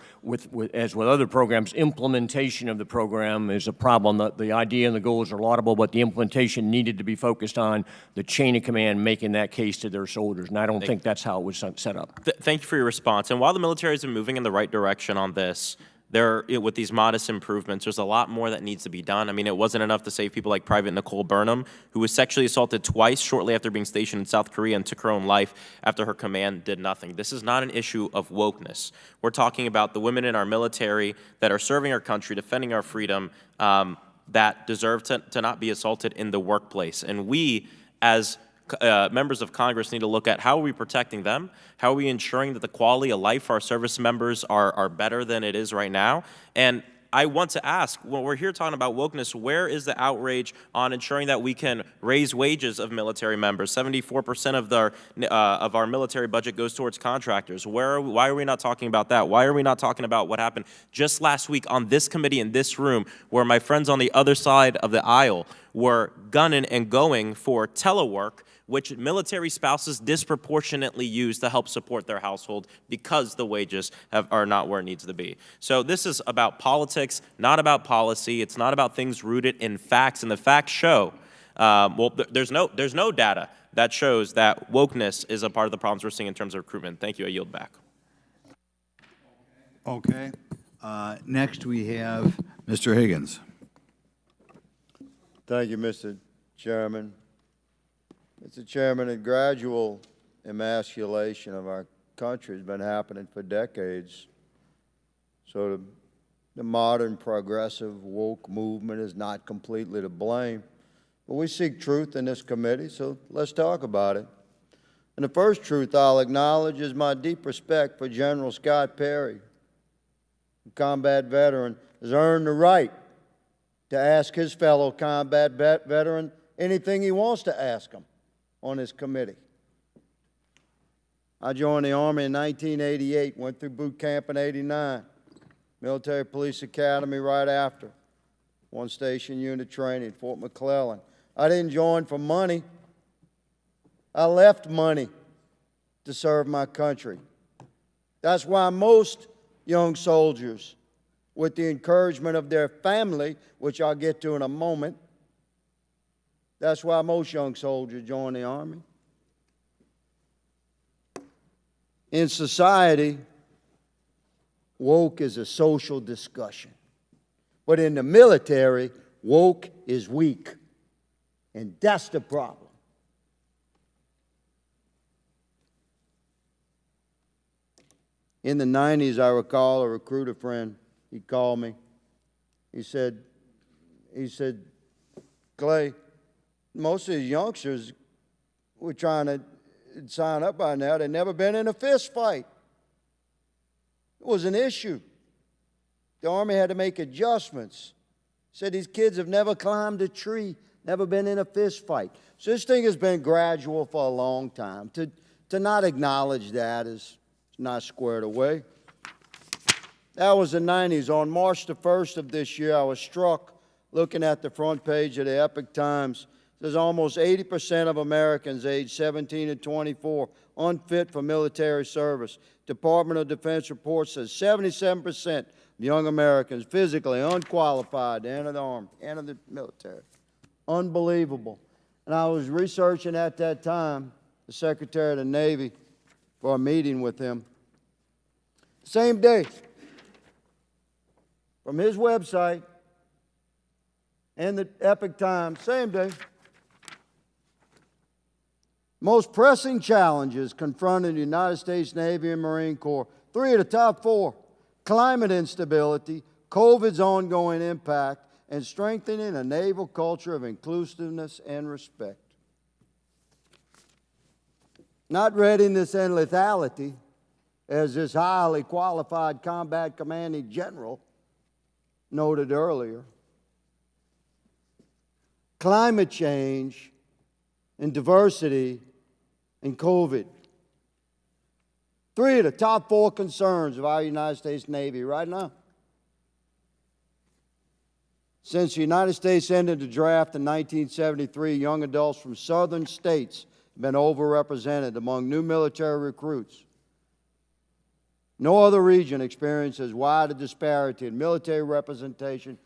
as with other programs, implementation of the program is a problem. The idea and the goals are laudable, but the implementation needed to be focused on the chain of command making that case to their soldiers, and I don't think that's how it was set up. Thank you for your response. And while the military has been moving in the right direction on this, with these modest improvements, there's a lot more that needs to be done. I mean, it wasn't enough to save people like Private Nicole Burnham, who was sexually assaulted twice shortly after being stationed in South Korea and took her own life after her command did nothing. This is not an issue of wokeness. We're talking about the women in our military that are serving our country, defending our freedom, that deserve to not be assaulted in the workplace. And we, as members of Congress, need to look at how are we protecting them, how are we ensuring that the quality of life for our service members are better than it is right now. And I want to ask, when we're here talking about wokeness, where is the outrage on ensuring that we can raise wages of military members? 74% of our military budget goes towards contractors. Why are we not talking about that? Why are we not talking about what happened just last week on this committee in this room, where my friends on the other side of the aisle were gunning and going for telework, which military spouses disproportionately use to help support their household because the wages are not where it needs to be. So this is about politics, not about policy. It's not about things rooted in facts, and the facts show, there's no data that shows that wokeness is a part of the problems we're seeing in terms of recruitment. Thank you. I yield back. Okay. Next, we have Mr. Higgins. Thank you, Mr. Chairman. Mr. Chairman, a gradual emasculation of our country has been happening for decades. So the modern progressive woke movement is not completely to blame. But we seek truth in this committee, so let's talk about it. And the first truth I'll acknowledge is my deep respect for General Scott Perry. A combat veteran has earned the right to ask his fellow combat veteran anything he wants to ask him on his committee. I joined the Army in 1988, went through boot camp in '89, Military Police Academy right after, one station unit training, Fort McClellan. I didn't join for money. I left money to serve my country. That's why most young soldiers, with the encouragement of their family, which I'll get to in a moment, that's why most young soldiers join the Army. In society, woke is a social discussion. But in the military, woke is weak. And that's the problem. In the 90s, I recall a recruiter friend, he called me. He said, Clay, most of these youngsters were trying to sign up by now. They'd never been in a fist fight. It was an issue. The Army had to make adjustments. Said these kids have never climbed a tree, never been in a fist fight. So this thing has been gradual for a long time. To not acknowledge that is not squared away. That was the 90s. On March the 1st of this year, I was struck looking at the front page of the Epic Times. It says almost 80% of Americans aged 17 to 24 unfit for military service. Department of Defense report says 77% of young Americans physically unqualified to enter the Army, enter the military. Unbelievable. And I was researching at that time the Secretary of the Navy for a meeting with him. Same day, from his website and the Epic Times, same day, most pressing challenges confronting the United States Navy and Marine Corps. 3 of the top 4, climate instability, COVID's ongoing impact, and strengthening a naval culture of inclusiveness and respect. Not readiness and lethality, as this highly qualified combat commanding general noted earlier. Climate change and diversity and COVID. 3 of the top 4 concerns of our United States Navy right now. Since the United States ended the draft in 1973, young adults from southern states have been overrepresented among new military recruits. No other region experiences as wide a disparity in military representation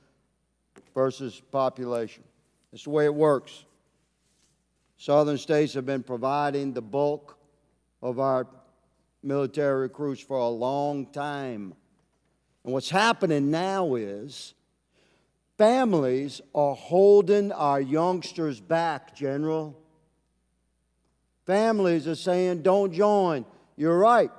versus population. That's the way it works. Southern states have been providing the bulk of our military recruits for a long time. And what's happening now is families are holding our youngsters back, General. Families are saying, don't join. You're right.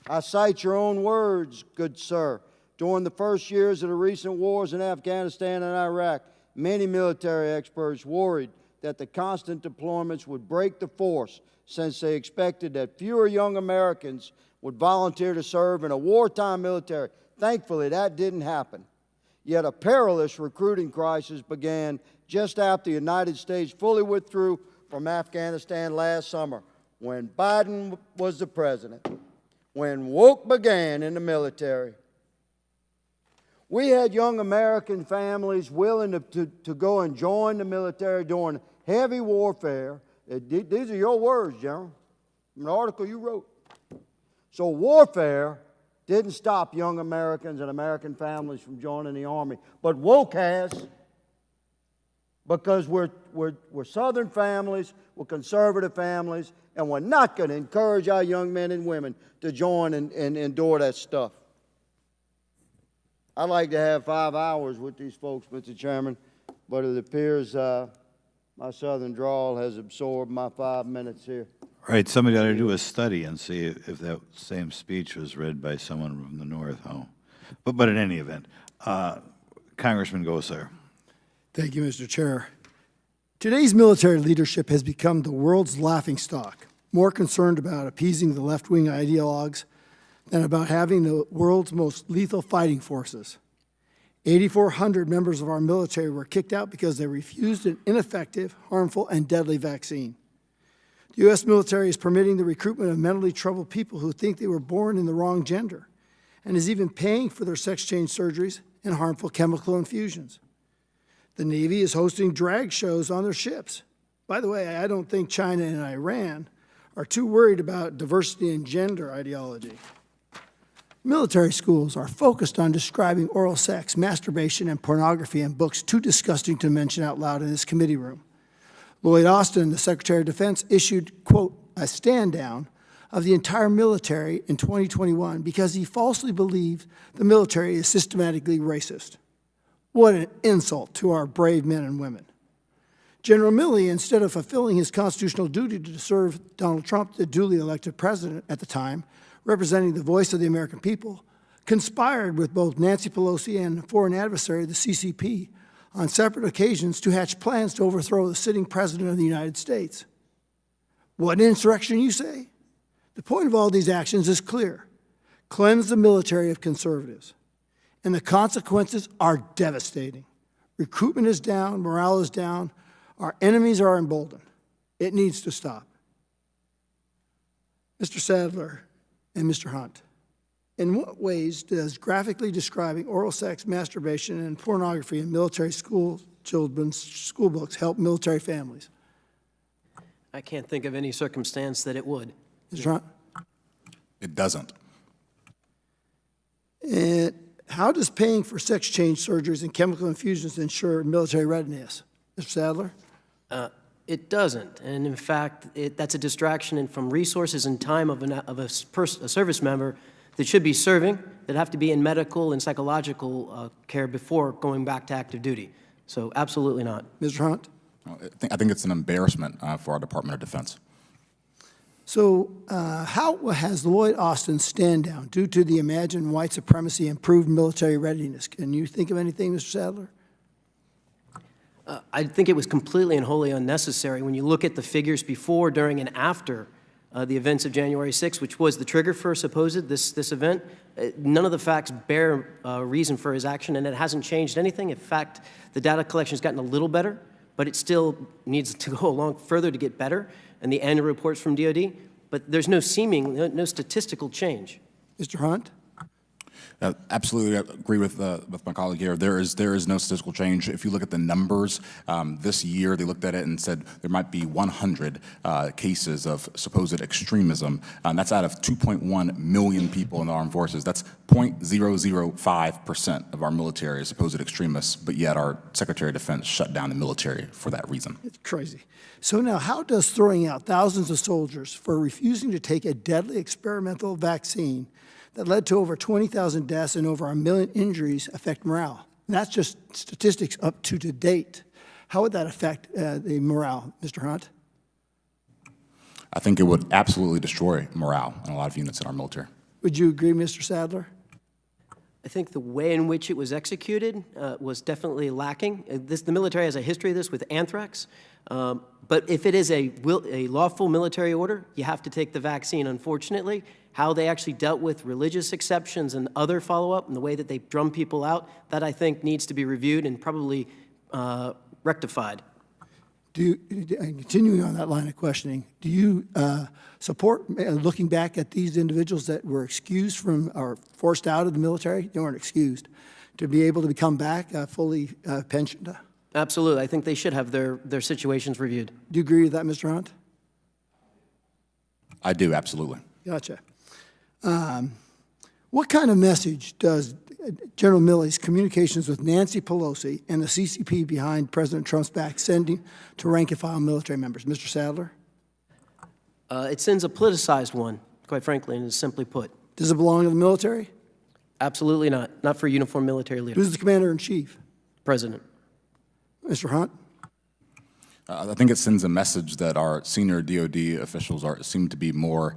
I cite your own words, good sir. During the first years of the recent wars in Afghanistan and Iraq, many military experts worried that the constant deployments would break the force, since they expected that fewer young Americans would volunteer to serve in a wartime military. Thankfully, that didn't happen. Yet a perilous recruiting crisis began just after the United States fully withdrew from Afghanistan last summer, when Biden was the president, when woke began in the military. We had young American families willing to go and join the military during heavy warfare. These are your words, General, an article you wrote. So warfare didn't stop young Americans and American families from joining the Army, but woke has, because we're Southern families, we're conservative families, and we're not going to encourage our young men and women to join and endure that stuff. I'd like to have 5 hours with these folks, Mr. Chairman, but it appears my Southern drawl has absorbed my 5 minutes here. Right, somebody ought to do a study and see if that same speech was read by someone from the North. Oh. But in any event, Congressman Gosar. Thank you, Mr. Chair. Today's military leadership has become the world's laughingstock, more concerned about appeasing the left-wing ideologues than about having the world's most lethal fighting forces. 8,400 members of our military were kicked out because they refused an ineffective, harmful, and deadly vaccine. The U.S. military is permitting the recruitment of mentally troubled people who think they were born in the wrong gender, and is even paying for their sex change surgeries and harmful chemical infusions. The Navy is hosting drag shows on their ships. By the way, I don't think China and Iran are too worried about diversity and gender ideology. Military schools are focused on describing oral sex, masturbation, and pornography in books too disgusting to mention out loud in this committee room. Lloyd Austin, the Secretary of Defense, issued, quote, a stand-down of the entire military in 2021 because he falsely believed the military is systematically racist. What an insult to our brave men and women. General Milley, instead of fulfilling his constitutional duty to serve Donald Trump, the duly elected president at the time, representing the voice of the American people, conspired with both Nancy Pelosi and foreign adversary, the CCP, on separate occasions to hatch plans to overthrow the sitting president of the United States. What insurrection, you say? The point of all these actions is clear. Cleanse the military of conservatives. And the consequences are devastating. Recruitment is down, morale is down, our enemies are emboldened. It needs to stop. Mr. Sadler and Mr. Hunt, in what ways does graphically describing oral sex, masturbation, and pornography in military children's school books help military families? I can't think of any circumstance that it would. Mr. Hunt? It doesn't. And how does paying for sex change surgeries and chemical infusions ensure military readiness? Mr. Sadler? It doesn't, and in fact, that's a distraction from resources and time of a service member that should be serving, that have to be in medical and psychological care before going back to active duty. So absolutely not. Mr. Hunt? I think it's an embarrassment for our Department of Defense. So how has Lloyd Austin's stand down due to the imagined white supremacy improved military readiness? Can you think of anything, Mr. Sadler? I think it was completely and wholly unnecessary. When you look at the figures before, during, and after the events of January 6th, which was the trigger for this event, none of the facts bear reason for his action, and it hasn't changed anything. In fact, the data collection has gotten a little better, but it still needs to go along further to get better, and the annual reports from DOD, but there's no no statistical change. Mr. Hunt? Absolutely agree with my colleague here. There is no statistical change. If you look at the numbers, this year they looked at it and said there might be 100 cases of supposed extremism. That's out of 2.1 million people in the armed forces. That's 0.005% of our military is supposed extremists, but yet our Secretary of Defense shut down the military for that reason. It's crazy. So now, how does throwing out thousands of soldiers for refusing to take a deadly experimental vaccine that led to over 20,000 deaths and over 1 million injuries affect morale? And that's just statistics up to date. How would that affect the morale, Mr. Hunt? I think it would absolutely destroy morale in a lot of units in our military. Would you agree, Mr. Sadler? I think the way in which it was executed was definitely lacking. The military has a history of this with anthrax. But if it is a lawful military order, you have to take the vaccine. Unfortunately, how they actually dealt with religious exceptions and other follow-up and the way that they drum people out, that I think needs to be reviewed and probably rectified. Continuing on that line of questioning, do you support looking back at these individuals that were excused from or forced out of the military? They weren't excused, to be able to come back fully pensioned? Absolutely. I think they should have their situations reviewed. Do you agree with that, Mr. Hunt? I do, absolutely. Gotcha. What kind of message does General Milley's communications with Nancy Pelosi and the CCP behind President Trump's back sending to rank-and-file military members? Mr. Sadler? It sends a politicized one, quite frankly, and is simply put. Does it belong to the military? Absolutely not. Not for a uniformed military leader. Who's the commander-in-chief? President. Mr. Hunt? I think it sends a message that our senior DOD officials seem to be more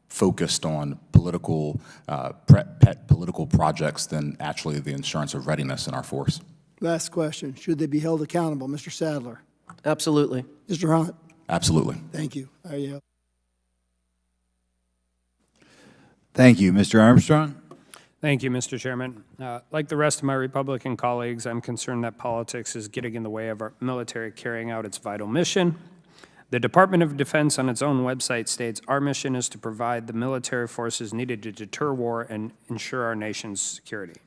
focused on political, pet political projects than actually the assurance of readiness in our force. Last question. Should they be held accountable? Mr. Sadler? Absolutely. Mr. Hunt? Absolutely. Thank you. Thank you. Mr. Armstrong? Thank you, Mr. Chairman. Like the rest of my Republican colleagues, I'm concerned that politics is getting in the way of our military carrying out its vital mission. The Department of Defense on its own website states, "Our mission is to provide the military forces needed to deter war and ensure our nation's security."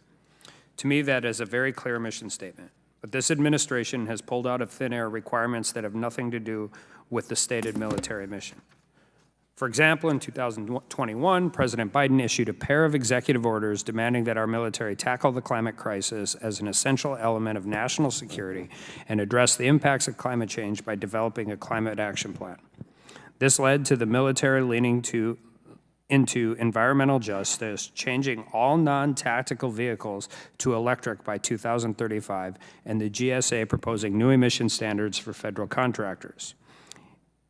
To me, that is a very clear mission statement. But this administration has pulled out of thin air requirements that have nothing to do with the stated military mission. For example, in 2021, President Biden issued a pair of executive orders demanding that our military tackle the climate crisis as an essential element of national security and address the impacts of climate change by developing a climate action plan. This led to the military leaning into environmental justice, changing all non-tactical vehicles to electric by 2035, and the GSA proposing new emission standards for federal contractors.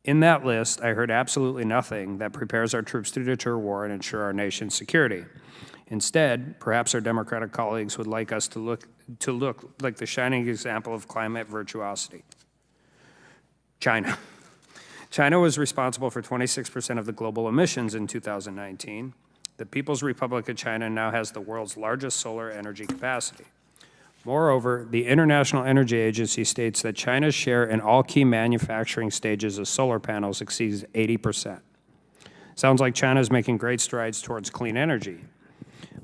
In that list, I heard absolutely nothing that prepares our troops to deter war and ensure our nation's security. Instead, perhaps our Democratic colleagues would like us to look like the shining example of climate virtuosity. China. China was responsible for 26% of the global emissions in 2019. The People's Republic of China now has the world's largest solar energy capacity. Moreover, the International Energy Agency states that China's share in all key manufacturing stages of solar panels exceeds 80%. Sounds like China is making great strides towards clean energy.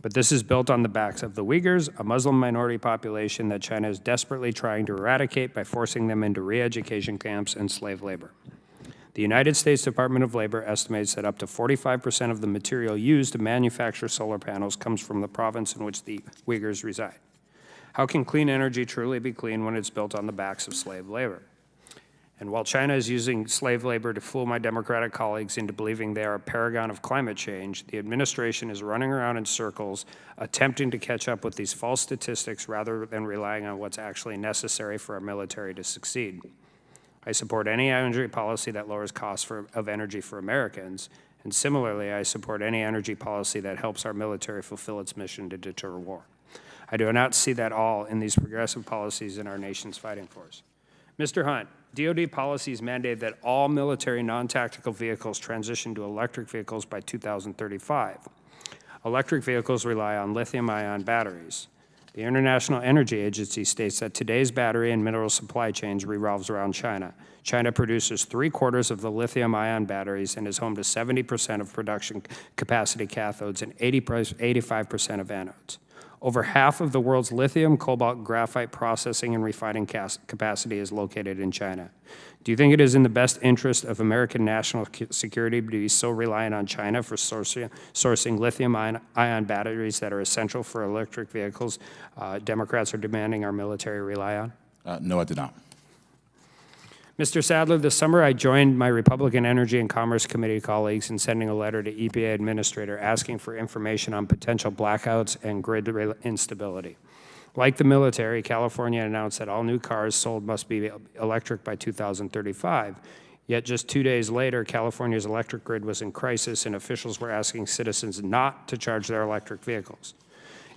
But this is built on the backs of the Uyghurs, a Muslim minority population that China is desperately trying to eradicate by forcing them into re-education camps and slave labor. The United States Department of Labor estimates that up to 45% of the material used to manufacture solar panels comes from the province in which the Uyghurs reside. How can clean energy truly be clean when it's built on the backs of slave labor? And while China is using slave labor to fool my Democratic colleagues into believing they are a paragon of climate change, the administration is running around in circles attempting to catch up with these false statistics rather than relying on what's actually necessary for our military to succeed. I support any energy policy that lowers costs of energy for Americans, and similarly, I support any energy policy that helps our military fulfill its mission to deter war. I do not see that all in these progressive policies in our nation's fighting force. Mr. Hunt, DoD policies mandate that all military non-tactical vehicles transition to electric vehicles by 2035. Electric vehicles rely on lithium-ion batteries. The International Energy Agency states that today's battery and mineral supply chains revolves around China. China produces 3/4 of the lithium-ion batteries and is home to 70% of production capacity cathodes and 85% of anodes. Over half of the world's lithium, cobalt, graphite processing and refining capacity is located in China. Do you think it is in the best interest of American national security to be so reliant on China for sourcing lithium-ion batteries that are essential for electric vehicles Democrats are demanding our military rely on? No, I did not. Mr. Sadler, this summer I joined my Republican Energy and Commerce Committee colleagues in sending a letter to EPA Administrator asking for information on potential blackouts and grid instability. Like the military, California announced that all new cars sold must be electric by 2035. Yet just 2 days later, California's electric grid was in crisis and officials were asking citizens not to charge their electric vehicles.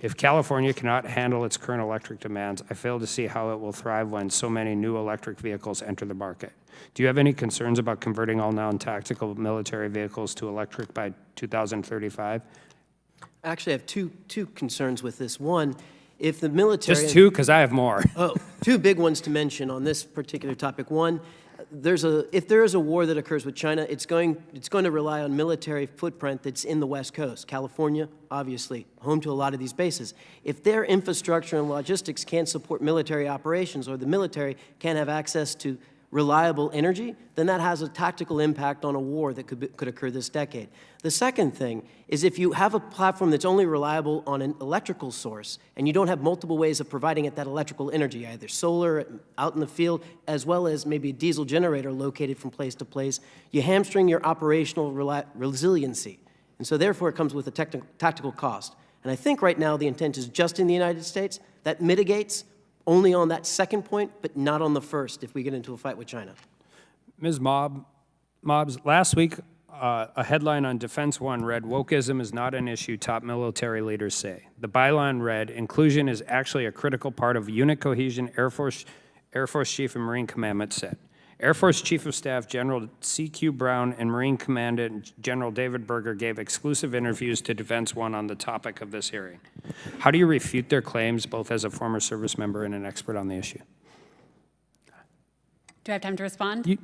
If California cannot handle its current electric demands, I fail to see how it will thrive when so many new electric vehicles enter the market. Do you have any concerns about converting all non-tactical military vehicles to electric by 2035? Actually, I have two concerns with this. One, if the military... Just two, because I have more. Oh, two big ones to mention on this particular topic. One, if there is a war that occurs with China, it's going to rely on military footprint that's in the West Coast. California, obviously, home to a lot of these bases. If their infrastructure and logistics can't support military operations, or the military can't have access to reliable energy, then that has a tactical impact on a war that could occur this decade. The second thing is if you have a platform that's only reliable on an electrical source and you don't have multiple ways of providing it that electrical energy, either solar out in the field as well as maybe a diesel generator located from place to place, you hamstring your operational resiliency. And so therefore it comes with a tactical cost. And I think right now the intent is just in the United States. That mitigates only on that second point, but not on the first if we get into a fight with China. Ms. Mobbs, last week, a headline on Defense One read, "Wokeism is not an issue, top military leaders say." The byline read, "Inclusion is actually a critical part of unit cohesion," Air Force Chief and Marine Commandant said. Air Force Chief of Staff General C.Q. Brown and Marine Commandant General David Berger gave exclusive interviews to Defense One on the topic of this hearing. How do you refute their claims, both as a former service member and an expert on the issue? Do I have time to respond?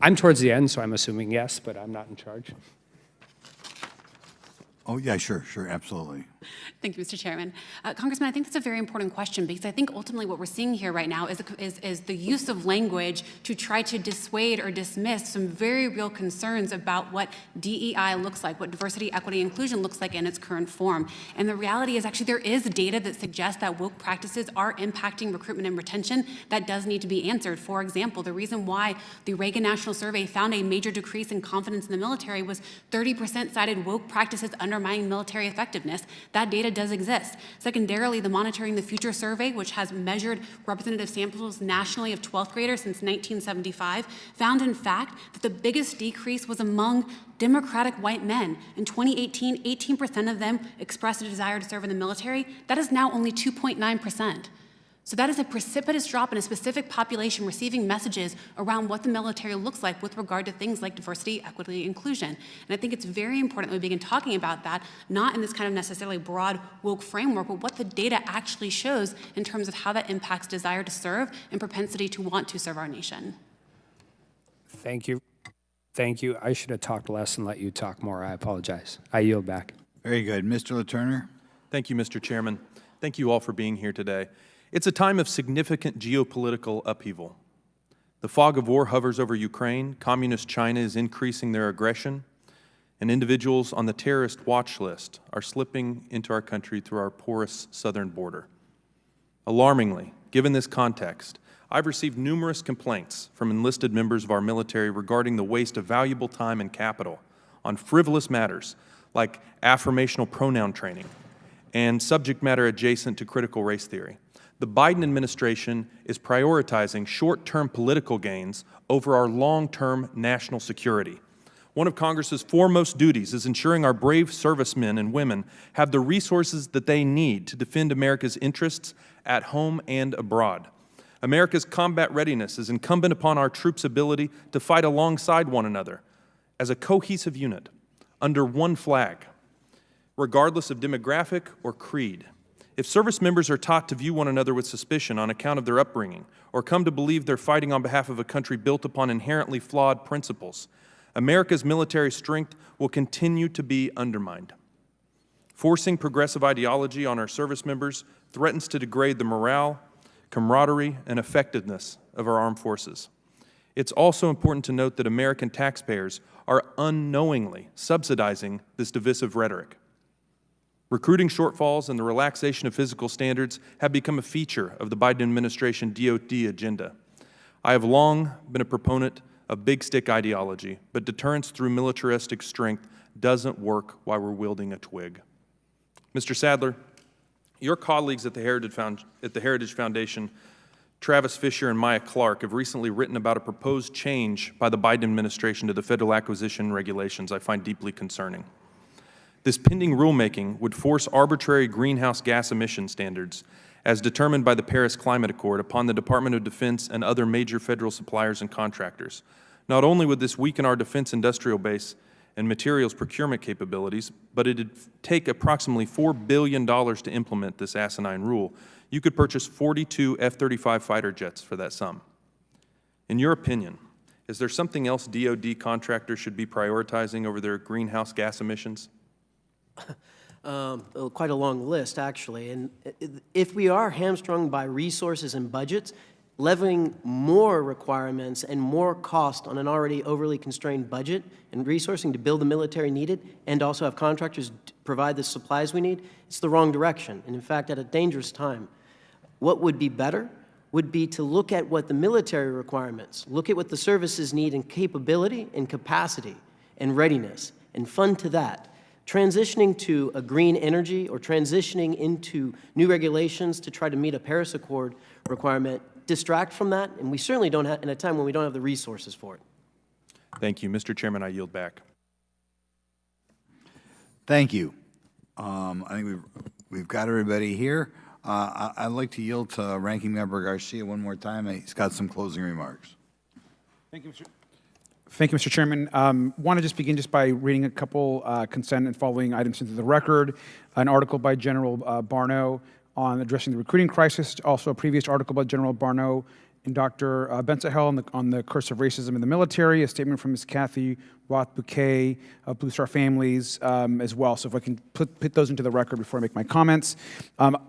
I'm towards the end, so I'm assuming yes, but I'm not in charge. Oh, yeah, sure, absolutely. Thank you, Mr. Chairman. Congressman, I think that's a very important question because I think ultimately what we're seeing here right now is the use of language to try to dissuade or dismiss some very real concerns about what DEI looks like, what diversity, equity, inclusion looks like in its current form. And the reality is actually there is data that suggests that woke practices are impacting recruitment and retention that does need to be answered. For example, the reason why the Reagan National Survey found a major decrease in confidence in the military was 30% cited woke practices undermining military effectiveness. That data does exist. Secondarily, the Monitoring the Future survey, which has measured representative samples nationally of 12th graders since 1975, found in fact that the biggest decrease was among Democratic white men. In 2018, 18% of them expressed a desire to serve in the military. That is now only 2.9%. So that is a precipitous drop in a specific population receiving messages around what the military looks like with regard to things like diversity, equity, inclusion. And I think it's very important that we begin talking about that, not in this kind of necessarily broad woke framework, but what the data actually shows in terms of how that impacts desire to serve and propensity to want to serve our nation. Thank you. Thank you. I should have talked less and let you talk more. I apologize. I yield back. Very good. Mr. LaTurner? Thank you, Mr. Chairman. Thank you all for being here today. It's a time of significant geopolitical upheaval. The fog of war hovers over Ukraine, communist China is increasing their aggression, and individuals on the terrorist watch list are slipping into our country through our porous southern border. Alarmingly, given this context, I've received numerous complaints from enlisted members of our military regarding the waste of valuable time and capital on frivolous matters like affirmational pronoun training and subject matter adjacent to critical race theory. The Biden administration is prioritizing short-term political gains over our long-term national security. One of Congress's foremost duties is ensuring our brave servicemen and women have the resources that they need to defend America's interests at home and abroad. America's combat readiness is incumbent upon our troops' ability to fight alongside one another as a cohesive unit under one flag, regardless of demographic or creed. If service members are taught to view one another with suspicion on account of their upbringing, or come to believe they're fighting on behalf of a country built upon inherently flawed principles, America's military strength will continue to be undermined. Forcing progressive ideology on our service members threatens to degrade the morale, camaraderie, and effectiveness of our armed forces. It's also important to note that American taxpayers are unknowingly subsidizing this divisive rhetoric. Recruiting shortfalls and the relaxation of physical standards have become a feature of the Biden administration DoD agenda. I have long been a proponent of big stick ideology, but deterrence through militaristic strength doesn't work while we're wielding a twig. Mr. Sadler, your colleagues at the Heritage Foundation, Travis Fisher and Maya Clark, have recently written about a proposed change by the Biden administration to the federal acquisition regulations I find deeply concerning. This pending rulemaking would force arbitrary greenhouse gas emission standards as determined by the Paris Climate Accord upon the Department of Defense and other major federal suppliers and contractors. Not only would this weaken our defense industrial base and materials procurement capabilities, but it'd take approximately $4 billion to implement this asinine rule. You could purchase 42 F-35 fighter jets for that sum. In your opinion, is there something else DoD contractors should be prioritizing over their greenhouse gas emissions? Quite a long list, actually. And if we are hamstrung by resources and budgets, levying more requirements and more cost on an already overly constrained budget and resourcing to build the military needed and also have contractors provide the supplies we need, it's the wrong direction. And in fact, at a dangerous time. What would be better would be to look at what the military requirements, look at what the services need in capability and capacity and readiness, and fund to that. Transitioning to a green energy or transitioning into new regulations to try to meet a Paris Accord requirement distract from that, and we certainly don't have, in a time when we don't have the resources for it. Thank you. Mr. Chairman, I yield back. Thank you. I think we've got everybody here. I'd like to yield to Ranking Member Garcia one more time. He's got some closing remarks. Thank you, Mr. Chairman. Want to just begin just by reading a couple consent and following items into the record. An article by General Barno on addressing the recruiting crisis. Also a previous article by General Barno and Dr. Brent Sadler on the curse of racism in the military. A statement from Ms. Kathy Roth-Bouquet of Blue Star Families as well. So if I can put those into the record before I make my comments.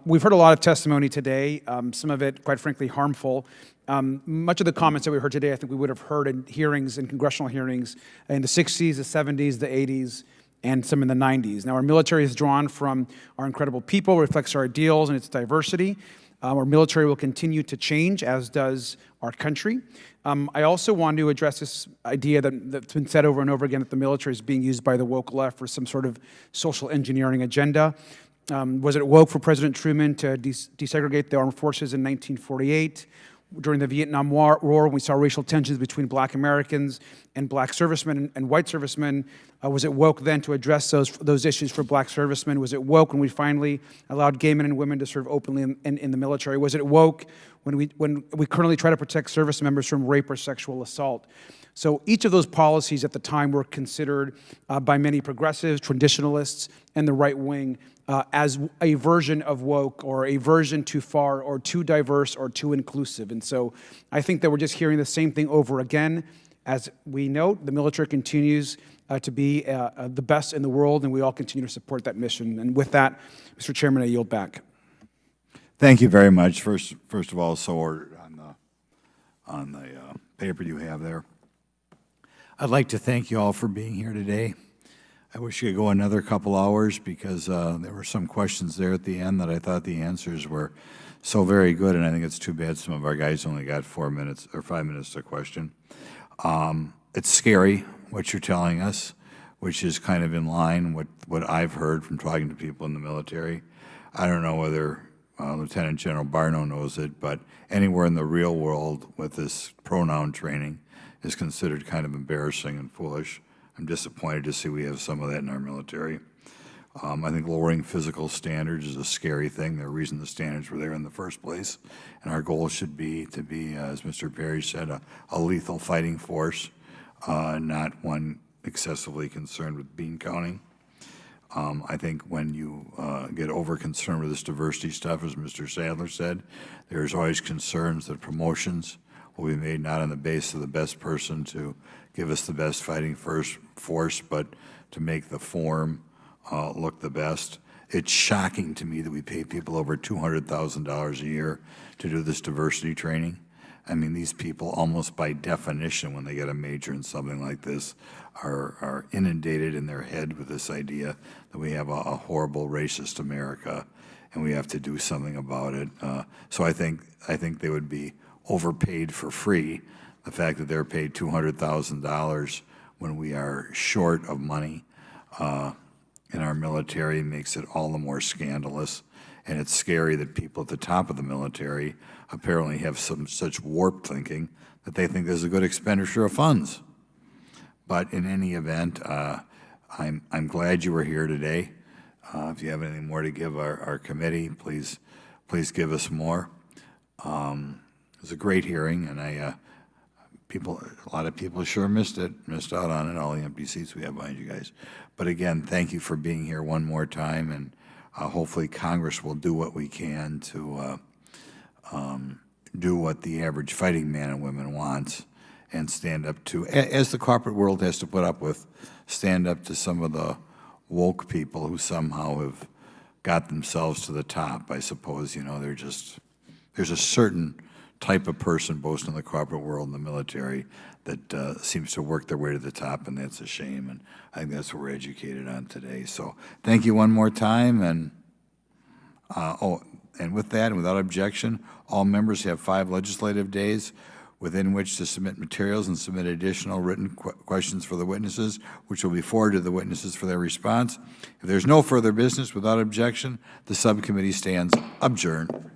We've heard a lot of testimony today, some of it, quite frankly, harmful. Much of the comments that we heard today, I think we would have heard in hearings, in congressional hearings, in the 60s, the 70s, the 80s, and some in the 90s. Now, our military is drawn from our incredible people, reflects our ideals and its diversity. Our military will continue to change, as does our country. I also want to address this idea that's been said over and over again that the military is being used by the woke left for some sort of social engineering agenda. Was it woke for President Truman to desegregate the armed forces in 1948? During the Vietnam War, when we saw racial tensions between black Americans and black servicemen and white servicemen, was it woke then to address those issues for black servicemen? Was it woke when we finally allowed gay men and women to serve openly in the military? Was it woke when we currently try to protect service members from rape or sexual assault? So each of those policies at the time were considered by many progressives, traditionalists, and the right wing as a version of woke or a version too far or too diverse or too inclusive. And so I think that we're just hearing the same thing over again. As we note, the military continues to be the best in the world, and we all continue to support that mission. And with that, Mr. Chairman, I yield back. Thank you very much. First of all, so ordered on the paper you have there. I'd like to thank you all for being here today. I wish you could go another couple hours because there were some questions there at the end that I thought the answers were so very good, and I think it's too bad some of our guys only got 4 minutes or 5 minutes to question. It's scary what you're telling us, which is kind of in line with what I've heard from talking to people in the military. I don't know whether Lieutenant General Barno knows it, but anywhere in the real world with this pronoun training is considered kind of embarrassing and foolish. I'm disappointed to see we have some of that in our military. I think lowering physical standards is a scary thing. The reason the standards were there in the first place. And our goal should be to be, as Mr. Perry said, a lethal fighting force, not one excessively concerned with bean counting. I think when you get over-concerned with this diversity stuff, as Mr. Sadler said, there's always concerns that promotions will be made not on the basis of the best person to give us the best fighting force, but to make the form look the best. It's shocking to me that we pay people over $200,000 a year to do this diversity training. I mean, these people, almost by definition, when they get a major in something like this, are inundated in their head with this idea that we have a horrible racist America and we have to do something about it. So I think they would be overpaid for free. The fact that they're paid $200,000 when we are short of money in our military makes it all the more scandalous. And it's scary that people at the top of the military apparently have such warped thinking that they think this is a good expenditure of funds. But in any event, I'm glad you were here today. If you have anything more to give our committee, please give us more. It was a great hearing, and a lot of people sure missed out on it, all the empty seats we have behind you guys. But again, thank you for being here one more time, and hopefully Congress will do what we can to do what the average fighting man and woman wants and stand up to, as the corporate world has to put up with, stand up to some of the woke people who somehow have got themselves to the top. I suppose, you know, there's a certain type of person, both in the corporate world and the military, that seems to work their way to the top, and that's a shame. And I think that's what we're educated on today. So thank you one more time. And and with that, and without objection, all members have 5 legislative days within which to submit materials and submit additional written questions for the witnesses, which will be forwarded to the witnesses for their response. If there's no further business, without objection, the subcommittee stands adjourned.